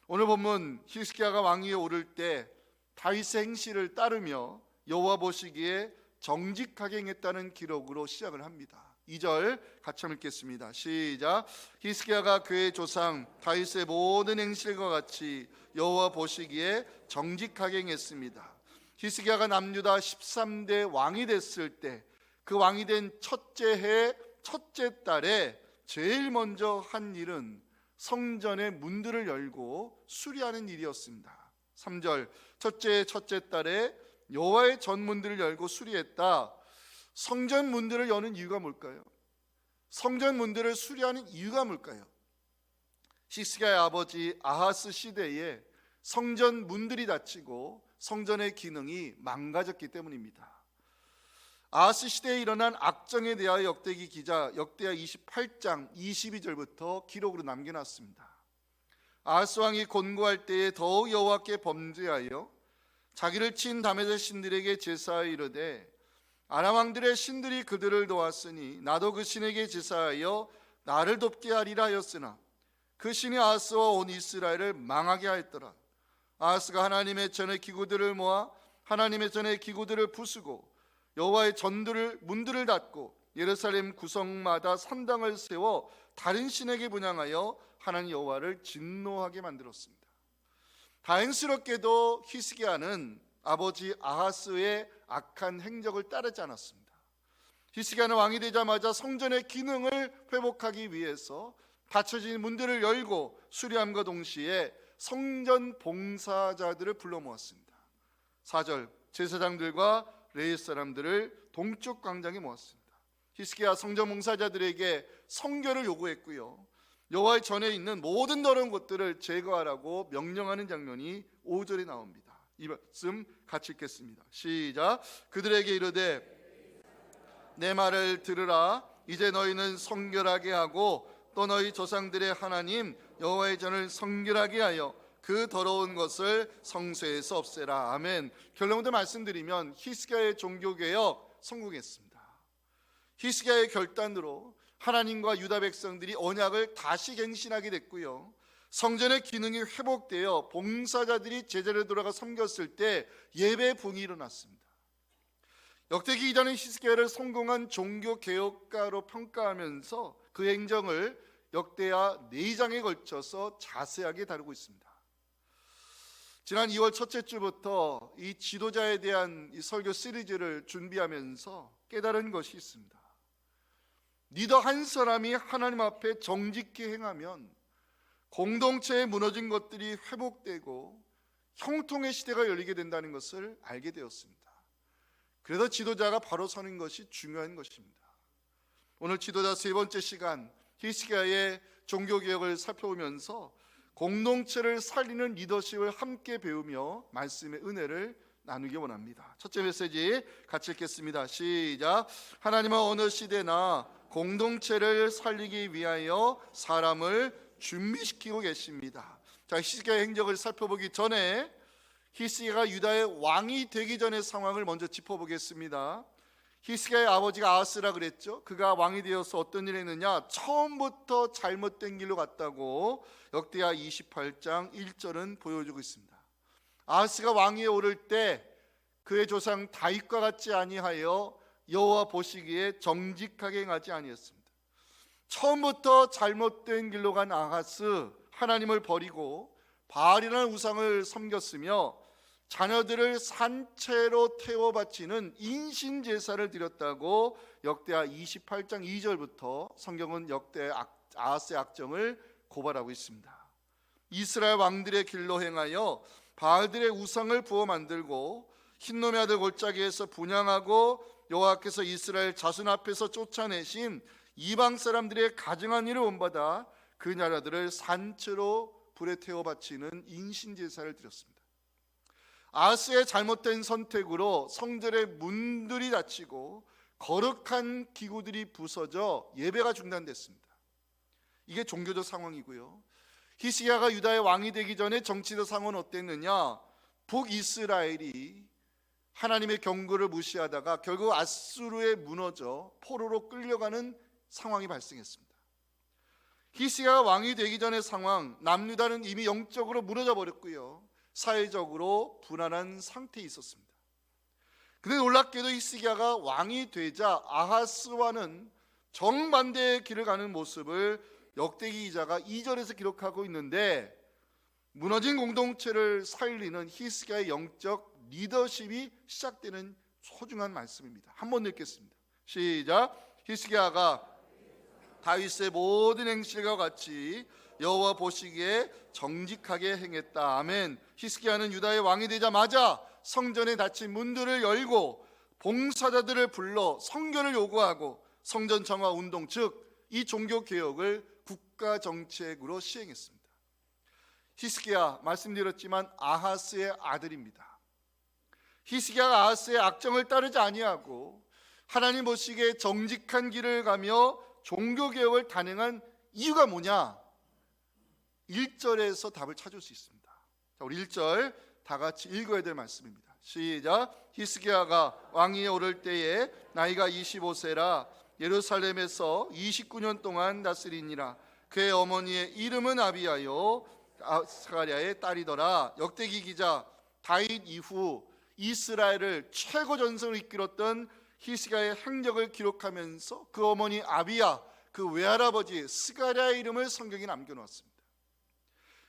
오늘 본문 히스기야가 왕위에 오를 때 다윗의 행실을 따르며 여호와 보시기에 정직하게 행했다는 기록으로 시작을 합니다. 2절 같이 읽겠습니다. 시작. 히스기야가 그의 조상 다윗의 모든 행실과 같이 여호와 보시기에 정직하게 행했습니다. 히스기야가 남유다 13대 왕이 됐을 때 그 왕이 된 첫째 해 첫째 달에 제일 먼저 한 일은 성전의 문들을 열고 수리하는 일이었습니다. 3절 첫째 달에 여호와의 전문들을 열고 수리했다. 성전 문들을 여는 이유가 뭘까요? 성전 문들을 수리하는 이유가 뭘까요? 히스기야의 아버지 아하스 시대에 성전 문들이 닫히고 성전의 기능이 망가졌기 때문입니다. 아하스 시대에 일어난 악정에 대하여 역대기 기자 역대하 28장 22절부터 기록으로 남겨놨습니다. 아하스 왕이 곤고할 때에 더욱 여호와께 범죄하여 자기를 친 다메섹 신들에게 제사하여 이르되 아람 왕들의 신들이 그들을 도왔으니 나도 그 신에게 제사하여 나를 돕게 하리라 하였으나 그 신이 아하스와 온 이스라엘을 망하게 하였더라. 아하스가 하나님의 전의 기구들을 모아 하나님의 전의 기구들을 부수고 여호와의 문들을 닫고 예루살렘 구성마다 산당을 세워 다른 신에게 분향하여 하나님 여호와를 진노하게 만들었습니다. 다행스럽게도 히스기야는 아버지 아하스의 악한 행적을 따르지 않았습니다. 히스기야는 왕이 되자마자 성전의 기능을 회복하기 위해서 닫혀진 문들을 열고 수리함과 동시에 성전 봉사자들을 불러 모았습니다. 4절, 제사장들과 레위 사람들을 동쪽 광장에 모았습니다. 히스기야 성전 봉사자들에게 성결을 요구했고요, 여호와의 전에 있는 모든 더러운 것들을 제거하라고 명령하는 장면이 5절에 나옵니다. 이 말씀 같이 읽겠습니다. 시작. 그들에게 이르되 내 말을 들으라. 이제 너희는 성결하게 하고 또 너희 조상들의 하나님 여호와의 전을 성결하게 하여 그 더러운 것을 성소에서 없애라. 아멘. 결론부터 말씀드리면 히스기야의 종교개혁 성공했습니다. 히스기야의 결단으로 하나님과 유다 백성들이 언약을 다시 갱신하게 됐고요, 성전의 기능이 회복되어 봉사자들이 제자리에 돌아가 섬겼을 때 예배 붕이 일어났습니다. 역대기 이전의 히스기야를 성공한 종교개혁가로 평가하면서 그 행정을 역대하 4장에 걸쳐서 자세하게 다루고 있습니다. 지난 2월 첫째 주부터 이 지도자에 대한 이 설교 시리즈를 준비하면서 깨달은 것이 있습니다. 리더 한 사람이 하나님 앞에 정직히 행하면 공동체에 무너진 것들이 회복되고 형통의 시대가 열리게 된다는 것을 알게 되었습니다. 그래서 지도자가 바로 서는 것이 중요한 것입니다. 오늘 지도자 3번째 시간, 히스기야의 종교개혁을 살펴보면서 공동체를 살리는 리더십을 함께 배우며 말씀의 은혜를 나누기 원합니다. 첫째 메시지 같이 읽겠습니다. 시작. 하나님은 어느 시대나 공동체를 살리기 위하여 사람을 준비시키고 계십니다. 자, 히스기야의 행적을 살펴보기 전에 히스기야가 유다의 왕이 되기 전의 상황을 먼저 짚어보겠습니다. 히스기야의 아버지가 아하스라 그랬죠. 그가 왕이 되어서 어떤 일을 했느냐, 처음부터 잘못된 길로 갔다고 역대하 28장 1절은 보여주고 있습니다. 아하스가 왕위에 오를 때 그의 조상 다윗과 같지 아니하여 여호와 보시기에 정직하게 행하지 아니했습니다. 처음부터 잘못된 길로 간 아하스, 하나님을 버리고 바알이라는 우상을 섬겼으며 자녀들을 산채로 태워 바치는 인신 제사를 드렸다고 역대하 28장 2절부터 성경은 역대 아하스의 악정을 고발하고 있습니다. 이스라엘 왕들의 길로 행하여 바알들의 우상을 부어 만들고 흰놈의 아들 골짜기에서 분향하고 여호와께서 이스라엘 자손 앞에서 쫓아내신 이방 사람들의 가증한 일을 본받아 그 나라들을 산채로 불에 태워 바치는 인신 제사를 드렸습니다. 아하스의 잘못된 선택으로 성전의 문들이 닫히고 거룩한 기구들이 부서져 예배가 중단됐습니다. 이게 종교적 상황이고요, 히스기야가 유다의 왕이 되기 전에 정치적 상황은 어땠느냐, 북이스라엘이 하나님의 경고를 무시하다가 결국 아수르에 무너져 포로로 끌려가는 상황이 발생했습니다. 히스기야가 왕이 되기 전의 상황, 남유다는 이미 영적으로 무너져 버렸고요, 사회적으로 불안한 상태에 있었습니다. 그런데 놀랍게도 히스기야가 왕이 되자 아하스와는 정반대의 길을 가는 모습을 역대기 기자가 2절에서 기록하고 있는데, 무너진 공동체를 살리는 히스기야의 영적 리더십이 시작되는 소중한 말씀입니다. 한번 읽겠습니다. 시작. 히스기야가 다윗의 모든 행실과 같이 여호와 보시기에 정직하게 행했다. 아멘. 히스기야는 유다의 왕이 되자마자 성전에 닫힌 문들을 열고 봉사자들을 불러 성결을 요구하고 성전 정화 운동, 즉 이 종교 개혁을 국가 정책으로 시행했습니다. 히스기야, 말씀드렸지만 아하스의 아들입니다. 히스기야가 아하스의 악정을 따르지 아니하고 하나님 보시기에 정직한 길을 가며 종교 개혁을 단행한 이유가 뭐냐? 1절에서 답을 찾을 수 있습니다. 자, 우리 1절 다 같이 읽어야 될 말씀입니다. 시작. 히스기야가 왕위에 오를 때에 나이가 25세라 예루살렘에서 29년 동안 다스리니라. 그의 어머니의 이름은 아비야요 스가랴의 딸이더라. 역대기 기자, 다윗 이후 이스라엘을 최고 전성으로 이끌었던 히스기야의 행적을 기록하면서 그 어머니 아비야, 그 외할아버지 스가랴의 이름을 성경에 남겨놓았습니다.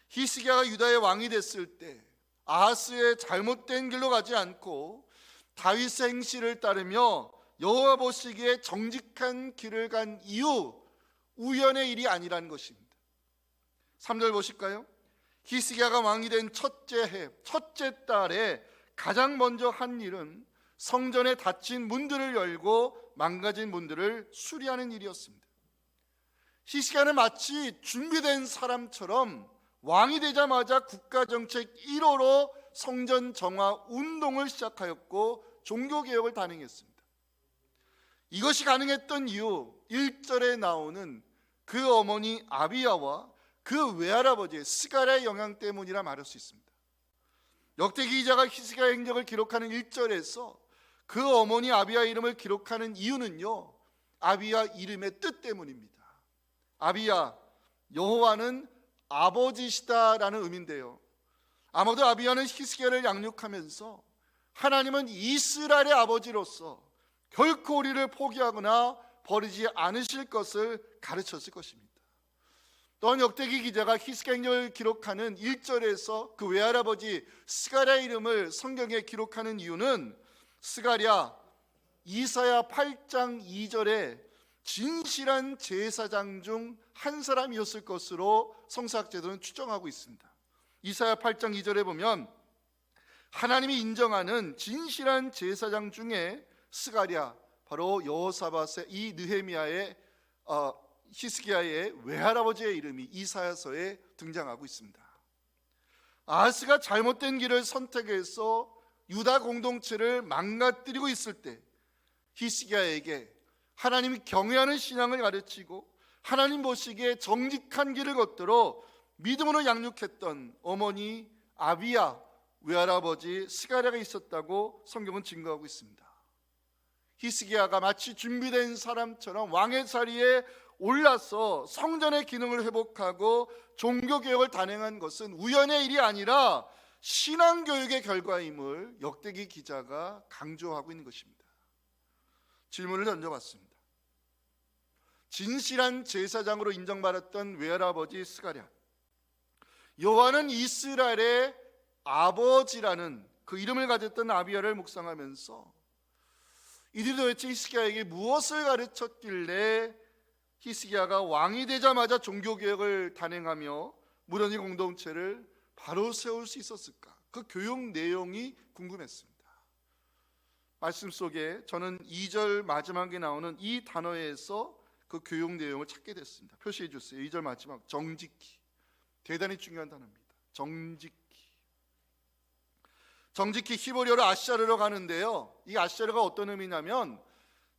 히스기야가 유다의 왕이 됐을 때 아하스의 잘못된 길로 가지 않고 다윗의 행실을 따르며 여호와 보시기에 정직한 길을 간 이유, 우연의 일이 아니라는 것입니다. 3절 보실까요? 히스기야가 왕이 된 첫째 해, 첫째 달에 가장 먼저 한 일은 성전에 닫힌 문들을 열고 망가진 문들을 수리하는 일이었습니다. 히스기야는 마치 준비된 사람처럼 왕이 되자마자 국가정책 1호로 성전 정화 운동을 시작하였고 종교개혁을 단행했습니다. 이것이 가능했던 이유, 1절에 나오는 그 어머니 아비야와 그 외할아버지의 스가랴의 영향 때문이라 말할 수 있습니다. 역대기 기자가 히스기야 행적을 기록하는 1절에서 그 어머니 아비야 이름을 기록하는 이유는요, 아비야 이름의 뜻 때문입니다. 아비야, 여호와는 아버지시다라는 의미인데요, 아마도 아비야는 히스기야를 양육하면서 하나님은 이스라엘의 아버지로서 결코 우리를 포기하거나 버리지 않으실 것을 가르쳤을 것입니다. 또한 역대기 기자가 히스기야 행적을 기록하는 1절에서 그 외할아버지 스가랴 이름을 성경에 기록하는 이유는 스가랴 이사야 8장 2절에 진실한 제사장 중 한 사람이었을 것으로 성서학자들은 추정하고 있습니다. 이사야 8장 2절에 보면 하나님이 인정하는 진실한 제사장 중에 스가랴, 바로 여호사밧의 이 느헤미야의 히스기야의 외할아버지의 이름이 이사야서에 등장하고 있습니다. 아하스가 잘못된 길을 선택해서 유다 공동체를 망가뜨리고 있을 때 히스기야에게 하나님이 경외하는 신앙을 가르치고 하나님 보시기에 정직한 길을 걷도록 믿음으로 양육했던 어머니 아비야 외할아버지 스가랴가 있었다고 성경은 증거하고 있습니다. 히스기야가 마치 준비된 사람처럼 왕의 자리에 올라서 성전의 기능을 회복하고 종교개혁을 단행한 것은 우연의 일이 아니라 신앙교육의 결과임을 역대기 기자가 강조하고 있는 것입니다. 질문을 던져봤습니다. 진실한 제사장으로 인정받았던 외할아버지 스가랴, 여호와는 이스라엘의 아버지라는 그 이름을 가졌던 아비야를 묵상하면서 이들이 도대체 히스기야에게 무엇을 가르쳤길래 히스기야가 왕이 되자마자 종교개혁을 단행하며 무련히 공동체를 바로 세울 수 있었을까? 그 교육 내용이 궁금했습니다. 말씀 속에 저는 2절 마지막에 나오는 이 단어에서 그 교육 내용을 찾게 됐습니다. 표시해 주세요. 2절 마지막, 정직히. 대단히 중요한 단어입니다. 정직히 히브리어로 아샤르로 가는데요, 이 아샤르가 어떤 의미냐면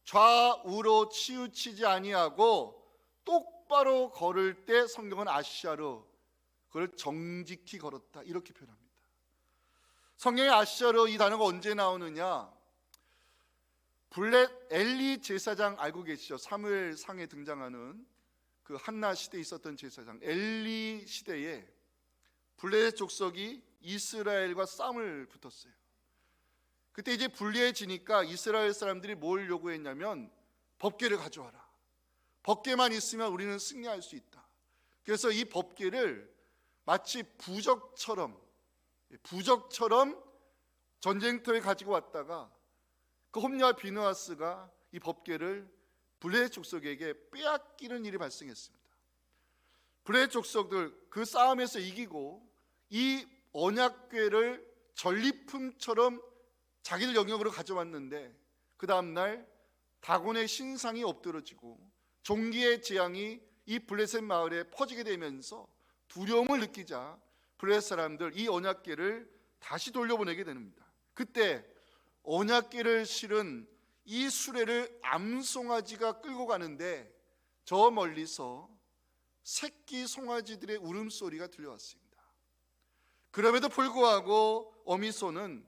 좌우로 치우치지 아니하고 똑바로 걸을 때 성경은 아샤르, 그걸 정직히 걸었다 이렇게 표현합니다. 성경에 아샤르 이 단어가 언제 나오느냐, 블렛 엘리 제사장 알고 계시죠? 사무엘상에 등장하는 그 한나 시대에 있었던 제사장 엘리 시대에 블렛 족속이 이스라엘과 싸움을 붙었어요. 그때 이제 불리해지니까 이스라엘 사람들이 뭘 요구했냐면 법궤를 가져와라. 법궤만 있으면 우리는 승리할 수 있다. 그래서 이 법궤를 마치 부적처럼 전쟁터에 가지고 왔다가 그 홈리와 비느하스가 이 법궤를 블레셋 족속에게 빼앗기는 일이 발생했습니다. 블레셋 족속들 그 싸움에서 이기고 이 언약궤를 전리품처럼 자기들 영역으로 가져왔는데 그 다음날 다곤의 신상이 엎드러지고 종기의 재앙이 이 블레셋 마을에 퍼지게 되면서 두려움을 느끼자 블레셋 사람들 이 언약궤를 다시 돌려보내게 됩니다. 그때 언약궤를 실은 이 수레를 암송아지가 끌고 가는데 저 멀리서 새끼 송아지들의 울음소리가 들려왔습니다. 그럼에도 불구하고 어미소는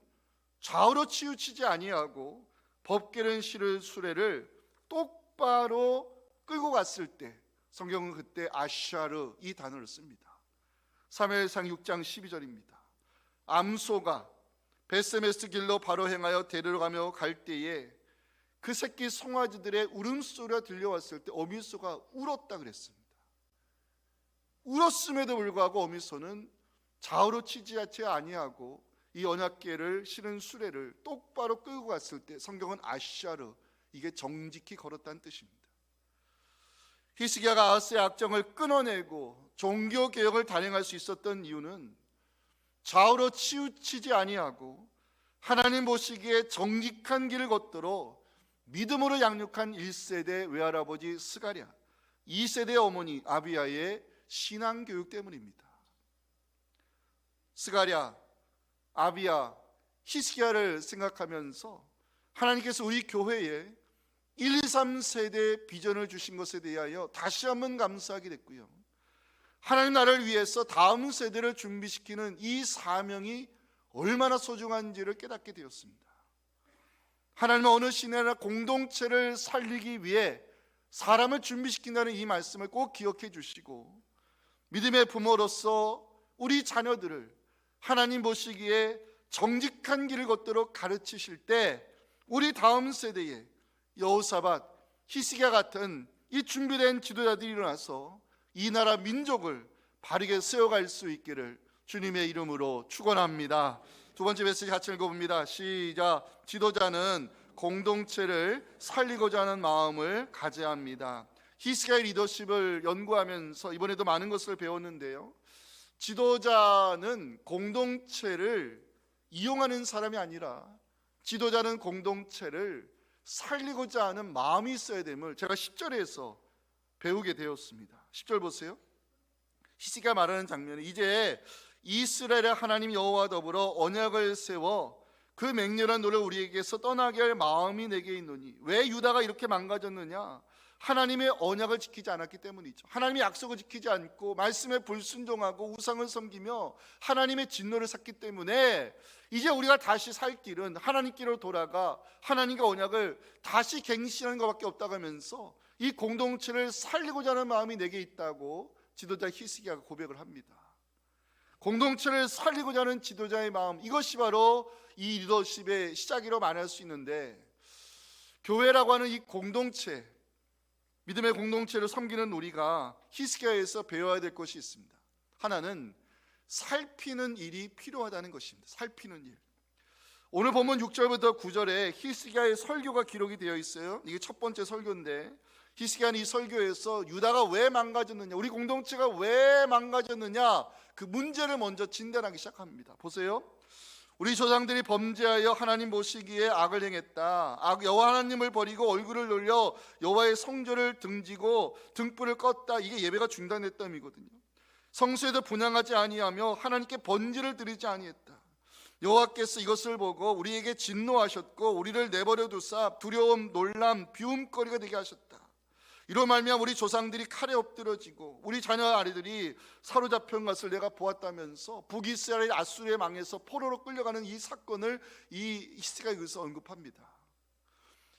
좌우로 치우치지 아니하고 법궤를 실은 수레를 똑바로 끌고 갔을 때 성경은 그때 아샤르 이 단어를 씁니다. 사무엘상 6장 12절입니다. 암소가 베세메스 길로 바로 행하여 데려가며 갈 때에 그 새끼 송아지들의 울음소리가 들려왔을 때 어미소가 울었다 그랬습니다. 울었음에도 불구하고 어미소는 좌우로 치지하지 아니하고 이 언약궤를 실은 수레를 똑바로 끌고 갔을 때 성경은 아샤르 이게 정직히 걸었다는 뜻입니다. 히스기야가 아하스의 악정을 끊어내고 종교개혁을 단행할 수 있었던 이유는 좌우로 치우치지 아니하고 하나님 보시기에 정직한 길을 걷도록 믿음으로 양육한 1세대 외할아버지 스가랴, 2세대 어머니 아비야의 신앙교육 때문입니다. 스가랴, 아비야, 히스기야를 생각하면서 하나님께서 우리 교회에 1, 2, 3세대 비전을 주신 것에 대하여 다시 한번 감사하게 됐고요. 하나님 나라를 위해서 다음 세대를 준비시키는 이 사명이 얼마나 소중한지를 깨닫게 되었습니다. 하나님은 어느 시대나 공동체를 살리기 위해 사람을 준비시킨다는 이 말씀을 꼭 기억해 주시고, 믿음의 부모로서 우리 자녀들을 하나님 보시기에 정직한 길을 걷도록 가르치실 때 우리 다음 세대에 여호사밧, 히스기야 같은 이 준비된 지도자들이 일어나서 이 나라 민족을 바르게 세워갈 수 있기를 주님의 이름으로 축원합니다. 두 번째 메시지 같이 읽어봅니다. 시작. 지도자는 공동체를 살리고자 하는 마음을 가져야 합니다. 히스기야의 리더십을 연구하면서 이번에도 많은 것을 배웠는데요, 지도자는 공동체를 이용하는 사람이 아니라 지도자는 공동체를 살리고자 하는 마음이 있어야 됨을 제가 10절에서 배우게 되었습니다. 10절 보세요. 히스기야가 말하는 장면은 이제 이스라엘의 하나님 여호와와 더불어 언약을 세워 그 맹렬한 노를 우리에게서 떠나게 할 마음이 내게 있노니, 왜 유다가 이렇게 망가졌느냐? 하나님의 언약을 지키지 않았기 때문이죠. 하나님의 약속을 지키지 않고 말씀에 불순종하고 우상을 섬기며 하나님의 진노를 샀기 때문에 이제 우리가 다시 살 길은 하나님께로 돌아가 하나님과 언약을 다시 갱신하는 것밖에 없다고 하면서 이 공동체를 살리고자 하는 마음이 내게 있다고 지도자 히스기야가 고백을 합니다. 공동체를 살리고자 하는 지도자의 마음, 이것이 바로 이 리더십의 시작이라고 말할 수 있는데, 교회라고 하는 이 공동체, 믿음의 공동체를 섬기는 우리가 히스기야에서 배워야 될 것이 있습니다. 하나는 살피는 일이 필요하다는 것입니다. 살피는 일. 오늘 본문 6절부터 9절에 히스기야의 설교가 기록이 되어 있어요. 이게 첫 번째 설교인데, 히스기야는 이 설교에서 유다가 왜 망가졌느냐, 우리 공동체가 왜 망가졌느냐, 그 문제를 먼저 진단하기 시작합니다. 보세요. 우리 조상들이 범죄하여 하나님 보시기에 악을 행했다. 여호와 하나님을 버리고 얼굴을 돌려 여호와의 성전을 등지고 등불을 껐다. 이게 예배가 중단됐다음이거든요. 성소에도 분향하지 아니하며 하나님께 번제를 드리지 아니했다. 여호와께서 이것을 보고 우리에게 진노하셨고 우리를 내버려 두사 두려움, 놀람, 비움거리가 되게 하셨다. 이로 말미암아 우리 조상들이 칼에 엎드러지고 우리 자녀 아이들이 사로잡힌 것을 내가 보았다면서 북이스라엘 아수르의 망에서 포로로 끌려가는 이 사건을 이 히스기야가 여기서 언급합니다.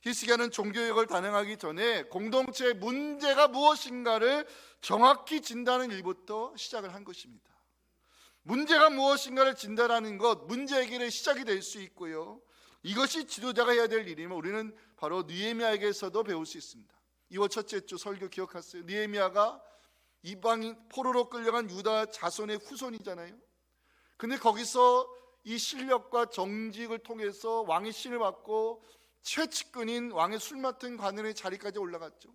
히스기야는 종교개혁을 단행하기 전에 공동체의 문제가 무엇인가를 정확히 진단하는 일부터 시작을 한 것입니다. 문제가 무엇인가를 진단하는 것, 문제 해결의 시작이 될 수 있고요, 이것이 지도자가 해야 될 일이면 우리는 바로 느헤미야에게서도 배울 수 있습니다. 2월 첫째 주 설교 기억하세요. 느헤미야가 이방인 포로로 끌려간 유다 자손의 후손이잖아요. 근데 거기서 이 실력과 정직을 통해서 왕의 신을 받고 최측근인 왕의 술 맡은 관원의 자리까지 올라갔죠.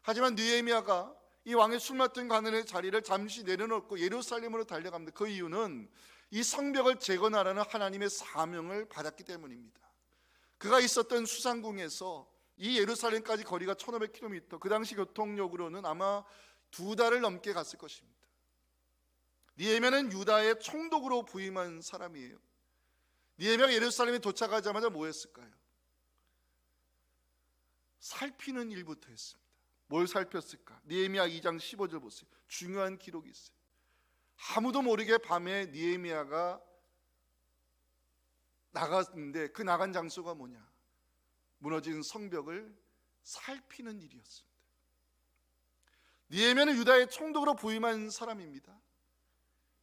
하지만 느헤미야가 이 왕의 술 맡은 관원의 자리를 잠시 내려놓고 예루살렘으로 달려갑니다. 그 이유는 이 성벽을 재건하라는 하나님의 사명을 받았기 때문입니다. 그가 있었던 수상궁에서 이 예루살렘까지 거리가 1500km, 그 당시 교통력으로는 아마 2달을 넘게 갔을 것입니다. 느헤미야는 유다의 총독으로 부임한 사람이에요. 느헤미야가 예루살렘에 도착하자마자 뭐 했을까요? 살피는 일부터 했습니다. 뭘 살폈을까? 느헤미야 2장 15절 보세요. 중요한 기록이 있어요. 아무도 모르게 밤에 느헤미야가 나갔는데 그 나간 장소가 뭐냐? 무너진 성벽을 살피는 일이었습니다. 느헤미야는 유다의 총독으로 부임한 사람입니다.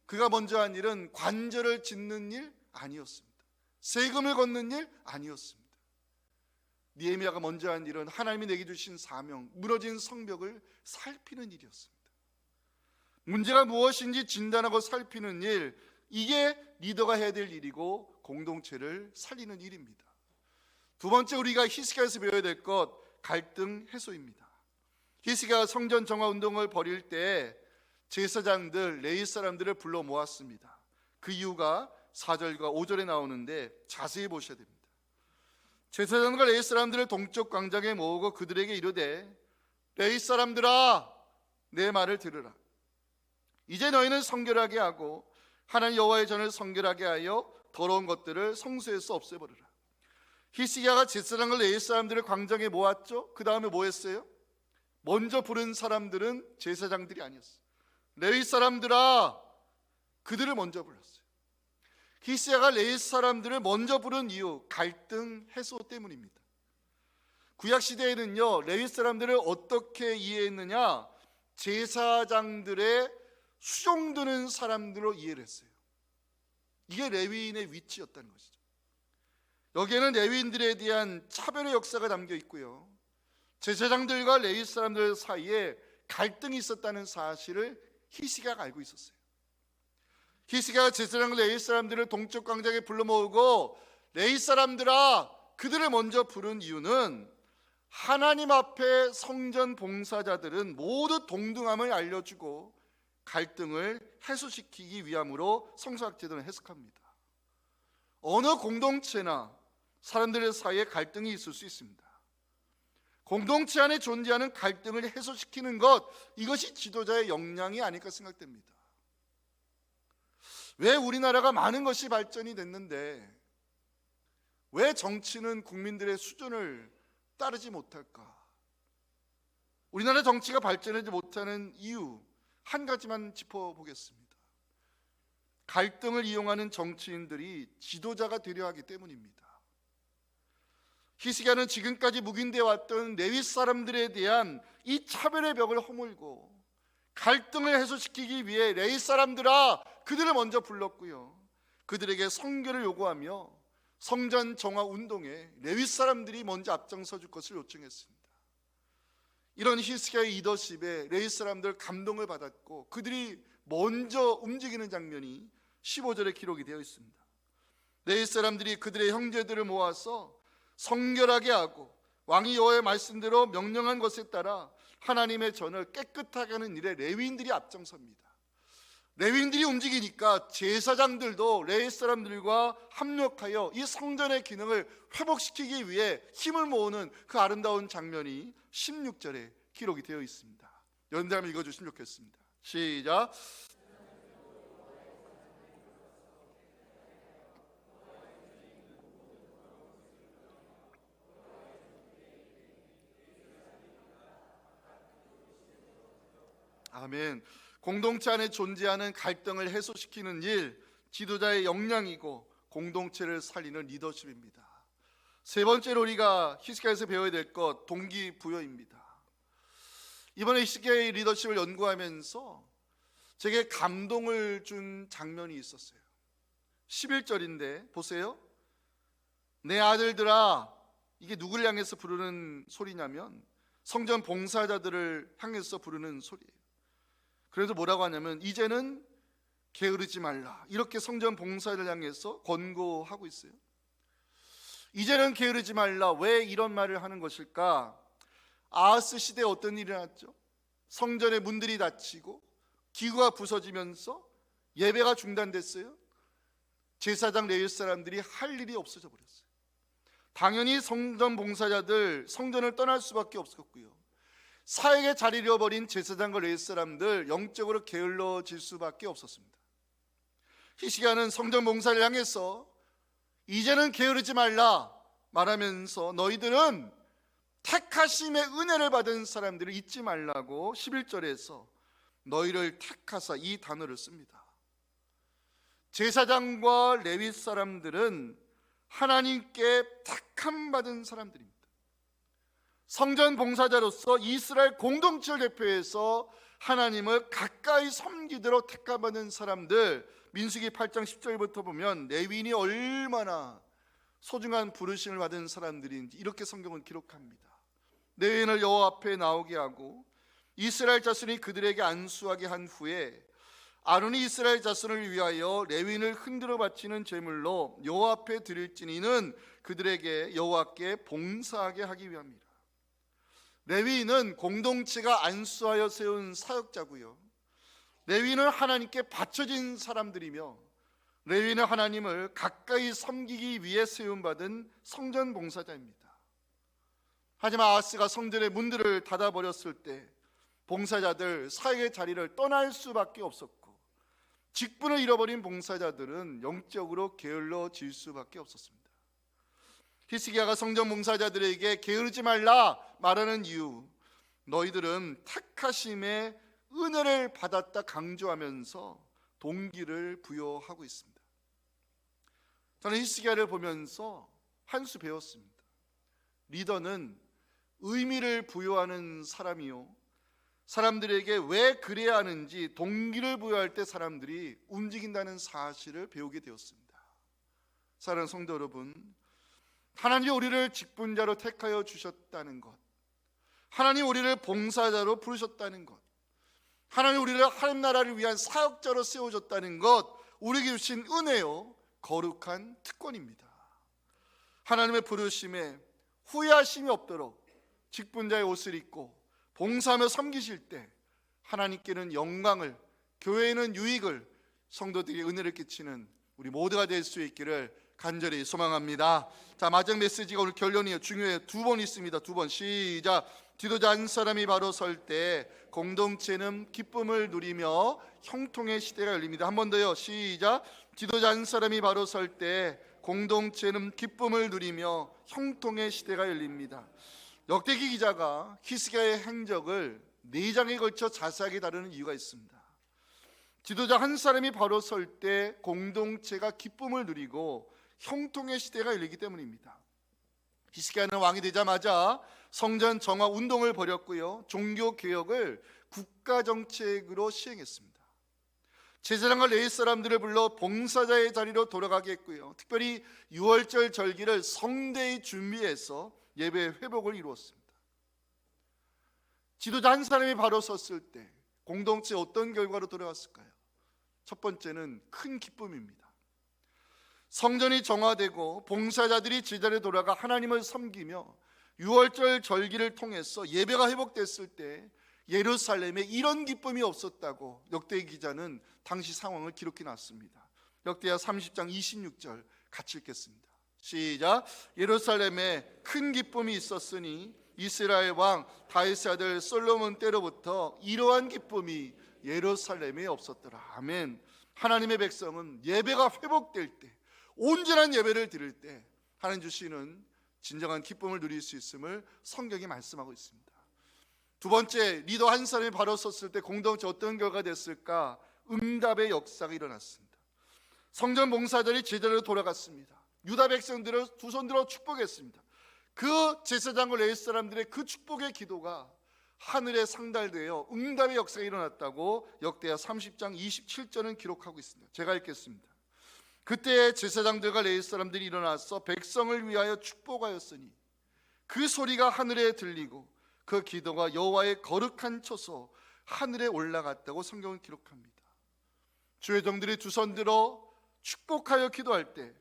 그가 먼저 한 일은 관절을 짓는 일 아니었습니다. 세금을 걷는 일 아니었습니다. 느헤미야가 먼저 한 일은 하나님이 내게 주신 사명, 무너진 성벽을 살피는 일이었습니다. 문제가 무엇인지 진단하고 살피는 일, 이게 리더가 해야 될 일이고 공동체를 살리는 일입니다. 두 번째 우리가 히스기야에서 배워야 될 것, 갈등 해소입니다. 히스기야가 성전 정화 운동을 벌일 때 제사장들, 레위 사람들을 불러 모았습니다. 그 이유가 4절과 5절에 나오는데 자세히 보셔야 됩니다. 제사장과 레위 사람들을 동쪽 광장에 모으고 그들에게 이르되, 레위 사람들아, 내 말을 들으라. 이제 너희는 성결하게 하고 하나님 여호와의 전을 성결하게 하여 더러운 것들을 성소에서 없애버리라. 히스기야가 제사장과 레위 사람들을 광장에 모았죠. 그 다음에 뭐 했어요? 먼저 부른 사람들은 제사장들이 아니었어요. 레위 사람들아, 그들을 먼저 불렀어요. 히스기야가 레위 사람들을 먼저 부른 이유, 갈등 해소 때문입니다. 구약 시대에는요, 레위 사람들을 어떻게 이해했느냐? 제사장들의 수종드는 사람들로 이해를 했어요. 이게 레위인의 위치였다는 것이죠. 여기에는 레위인들에 대한 차별의 역사가 담겨 있고요, 제사장들과 레위 사람들 사이에 갈등이 있었다는 사실을 히스기야가 알고 있었어요. 히스기야가 제사장과 레위 사람들을 동쪽 광장에 불러 모으고, 레위 사람들아, 그들을 먼저 부른 이유는 하나님 앞에 성전 봉사자들은 모두 동등함을 알려주고 갈등을 해소시키기 위함으로 성서학자들은 해석합니다. 어느 공동체나 사람들의 사이에 갈등이 있을 수 있습니다. 공동체 안에 존재하는 갈등을 해소시키는 것, 이것이 지도자의 역량이 아닐까 생각됩니다. 왜 우리나라가 많은 것이 발전이 됐는데 왜 정치는 국민들의 수준을 따르지 못할까? 우리나라 정치가 발전하지 못하는 이유 한 가지만 짚어보겠습니다. 갈등을 이용하는 정치인들이 지도자가 되려 하기 때문입니다. 히스기야는 지금까지 묵인되어 왔던 레위 사람들에 대한 이 차별의 벽을 허물고 갈등을 해소시키기 위해 레위 사람들아, 그들을 먼저 불렀고요, 그들에게 성결을 요구하며 성전 정화 운동에 레위 사람들이 먼저 앞장서 줄 것을 요청했습니다. 이런 히스기야의 리더십에 레위 사람들 감동을 받았고 그들이 먼저 움직이는 장면이 15절에 기록이 되어 있습니다. 레위 사람들이 그들의 형제들을 모아서 성결하게 하고 왕이 여호와의 말씀대로 명령한 것에 따라 하나님의 전을 깨끗하게 하는 일에 레위인들이 앞장섭니다. 레위인들이 움직이니까 제사장들도 레위 사람들과 합력하여 이 성전의 기능을 회복시키기 위해 힘을 모으는 그 아름다운 장면이 16절에 기록이 되어 있습니다. 연장을 읽어주시면 좋겠습니다. 시작. 아멘. 공동체 안에 존재하는 갈등을 해소시키는 일, 지도자의 역량이고 공동체를 살리는 리더십입니다. 세 번째로 우리가 히스기야에서 배워야 될 것, 동기부여입니다. 이번에 히스기야의 리더십을 연구하면서 제게 감동을 준 장면이 있었어요. 11절인데 보세요. 내 아들들아, 이게 누구를 향해서 부르는 소리냐면 성전 봉사자들을 향해서 부르는 소리예요. 그래서 뭐라고 하냐면 이제는 게으르지 말라, 이렇게 성전 봉사를 향해서 권고하고 있어요. 이제는 게으르지 말라. 왜 이런 말을 하는 것일까? 아하스 시대에 어떤 일이 일어났죠? 성전의 문들이 닫히고 기구가 부서지면서 예배가 중단됐어요. 제사장 레위 사람들이 할 일이 없어져 버렸어요. 당연히 성전 봉사자들 성전을 떠날 수밖에 없었고요, 사역에 자리 잃어버린 제사장과 레위 사람들 영적으로 게을러질 수밖에 없었습니다. 히스기야는 성전 봉사를 향해서 이제는 게으르지 말라 말하면서 너희들은 택하심의 은혜를 받은 사람들을 잊지 말라고 11절에서 너희를 택하사, 이 단어를 씁니다. 제사장과 레위 사람들은 하나님께 택함 받은 사람들입니다. 성전 봉사자로서 이스라엘 공동체를 대표해서 하나님을 가까이 섬기도록 택함받은 사람들, 민수기 8장 10절부터 보면 레위인이 얼마나 소중한 부르심을 받은 사람들인지 이렇게 성경은 기록합니다. 레위인을 여호와 앞에 나오게 하고 이스라엘 자손이 그들에게 안수하게 한 후에 아론이 이스라엘 자손을 위하여 레위인을 흔들어 바치는 제물로 여호와 앞에 드릴지니 이는 그들에게 여호와께 봉사하게 하기 위함이라. 레위인은 공동체가 안수하여 세운 사역자고요, 레위인은 하나님께 바쳐진 사람들이며, 레위인은 하나님을 가까이 섬기기 위해 세움받은 성전 봉사자입니다. 하지만 아하스가 성전의 문들을 닫아버렸을 때 봉사자들 사역의 자리를 떠날 수밖에 없었고, 직분을 잃어버린 봉사자들은 영적으로 게을러질 수밖에 없었습니다. 히스기야가 성전 봉사자들에게 게으르지 말라 말하는 이유, 너희들은 택하심의 은혜를 받았다 강조하면서 동기를 부여하고 있습니다. 저는 히스기야를 보면서 한 수 배웠습니다. 리더는 의미를 부여하는 사람이요, 사람들에게 왜 그래야 하는지 동기를 부여할 때 사람들이 움직인다는 사실을 배우게 되었습니다. 사랑하는 성도 여러분, 하나님이 우리를 직분자로 택하여 주셨다는 것, 하나님 우리를 봉사자로 부르셨다는 것, 하나님 우리를 하나님 나라를 위한 사역자로 세워줬다는 것, 우리에게 주신 은혜요 거룩한 특권입니다. 하나님의 부르심에 후회하심이 없도록 직분자의 옷을 입고 봉사하며 섬기실 때 하나님께는 영광을, 교회에는 유익을, 성도들에게 은혜를 끼치는 우리 모두가 될 수 있기를 간절히 소망합니다. 자, 마지막 메시지가 오늘 결론이에요. 중요해요. 2번 있습니다. 2번 시작. 지도자 한 사람이 바로 설 때 공동체는 기쁨을 누리며 형통의 시대가 열립니다. 한 번 더요. 시작. 지도자 한 사람이 바로 설 때 공동체는 기쁨을 누리며 형통의 시대가 열립니다. 역대기 기자가 히스기야의 행적을 4장에 걸쳐 자세하게 다루는 이유가 있습니다. 지도자 한 사람이 바로 설 때 공동체가 기쁨을 누리고 형통의 시대가 열리기 때문입니다. 히스기야는 왕이 되자마자 성전 정화 운동을 벌였고요, 종교 개혁을 국가 정책으로 시행했습니다. 제사장과 레위 사람들을 불러 봉사자의 자리로 돌아가게 했고요, 특별히 유월절 절기를 성대히 준비해서 예배 회복을 이루었습니다. 지도자 한 사람이 바로 섰을 때 공동체 어떤 결과로 돌아왔을까요? 첫 번째는 큰 기쁨입니다. 성전이 정화되고 봉사자들이 제자리에 돌아가 하나님을 섬기며 유월절 절기를 통해서 예배가 회복됐을 때 예루살렘에 이런 기쁨이 없었다고 역대기 기자는 당시 상황을 기록해 놨습니다. 역대하 30장 26절 같이 읽겠습니다. 시작. 예루살렘에 큰 기쁨이 있었으니 이스라엘 왕 다윗의 아들 솔로몬 때로부터 이러한 기쁨이 예루살렘에 없었더라. 아멘. 하나님의 백성은 예배가 회복될 때, 온전한 예배를 드릴 때 하나님 주시는 진정한 기쁨을 누릴 수 있음을 성경이 말씀하고 있습니다. 두 번째, 리더 한 사람이 바로 섰을 때 공동체 어떤 결과가 됐을까? 응답의 역사가 일어났습니다. 성전 봉사자들이 제자리로 돌아갔습니다. 유다 백성들을 두 손 들어 축복했습니다. 그 제사장과 레위 사람들의 그 축복의 기도가 하늘에 상달되어 응답의 역사가 일어났다고 역대하 30장 27절은 기록하고 있습니다. 제가 읽겠습니다. 그때 제사장들과 레위 사람들이 일어나서 백성을 위하여 축복하였으니 그 소리가 하늘에 들리고 그 기도가 여호와의 거룩한 처소 하늘에 올라갔다고 성경은 기록합니다. 주의 종들이 두 손 들어 축복하여 기도할 때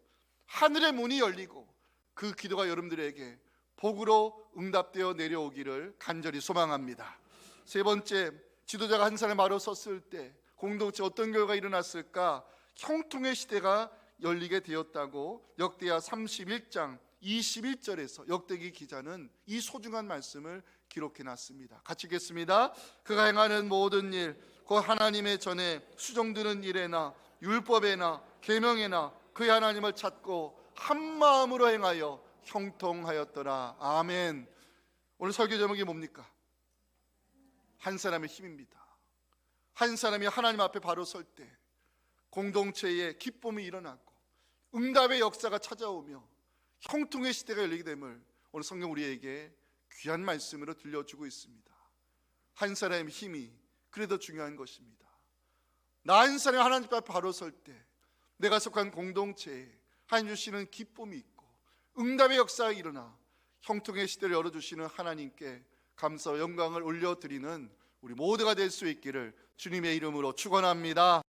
하늘의 문이 열리고 그 기도가 여러분들에게 복으로 응답되어 내려오기를 간절히 소망합니다. 세 번째, 지도자가 한 사람 바로 섰을 때 공동체 어떤 결과가 일어났을까? 형통의 시대가 열리게 되었다고 역대하 31장 21절에서 역대기 기자는 이 소중한 말씀을 기록해 놨습니다. 같이 읽겠습니다. 그가 행하는 모든 일, 그 하나님의 전에 수종드는 일에나 율법에나 계명에나 그의 하나님을 찾고 한 마음으로 행하여 형통하였더라. 아멘. 오늘 설교 제목이 뭡니까? 한 사람의 힘입니다. 한 사람이 하나님 앞에 바로 설 때 공동체에 기쁨이 일어나고 응답의 역사가 찾아오며 형통의 시대가 열리게 됨을 오늘 성경 우리에게 귀한 말씀으로 들려주고 있습니다. 한 사람의 힘이 그래도 중요한 것입니다. 나 한 사람이 하나님 앞에 바로 설 때 내가 속한 공동체에 하나님 주시는 기쁨이 있고 응답의 역사가 일어나 형통의 시대를 열어주시는 하나님께 감사와 영광을 올려드리는 우리 모두가 될 수 있기를 주님의 이름으로 축원합니다.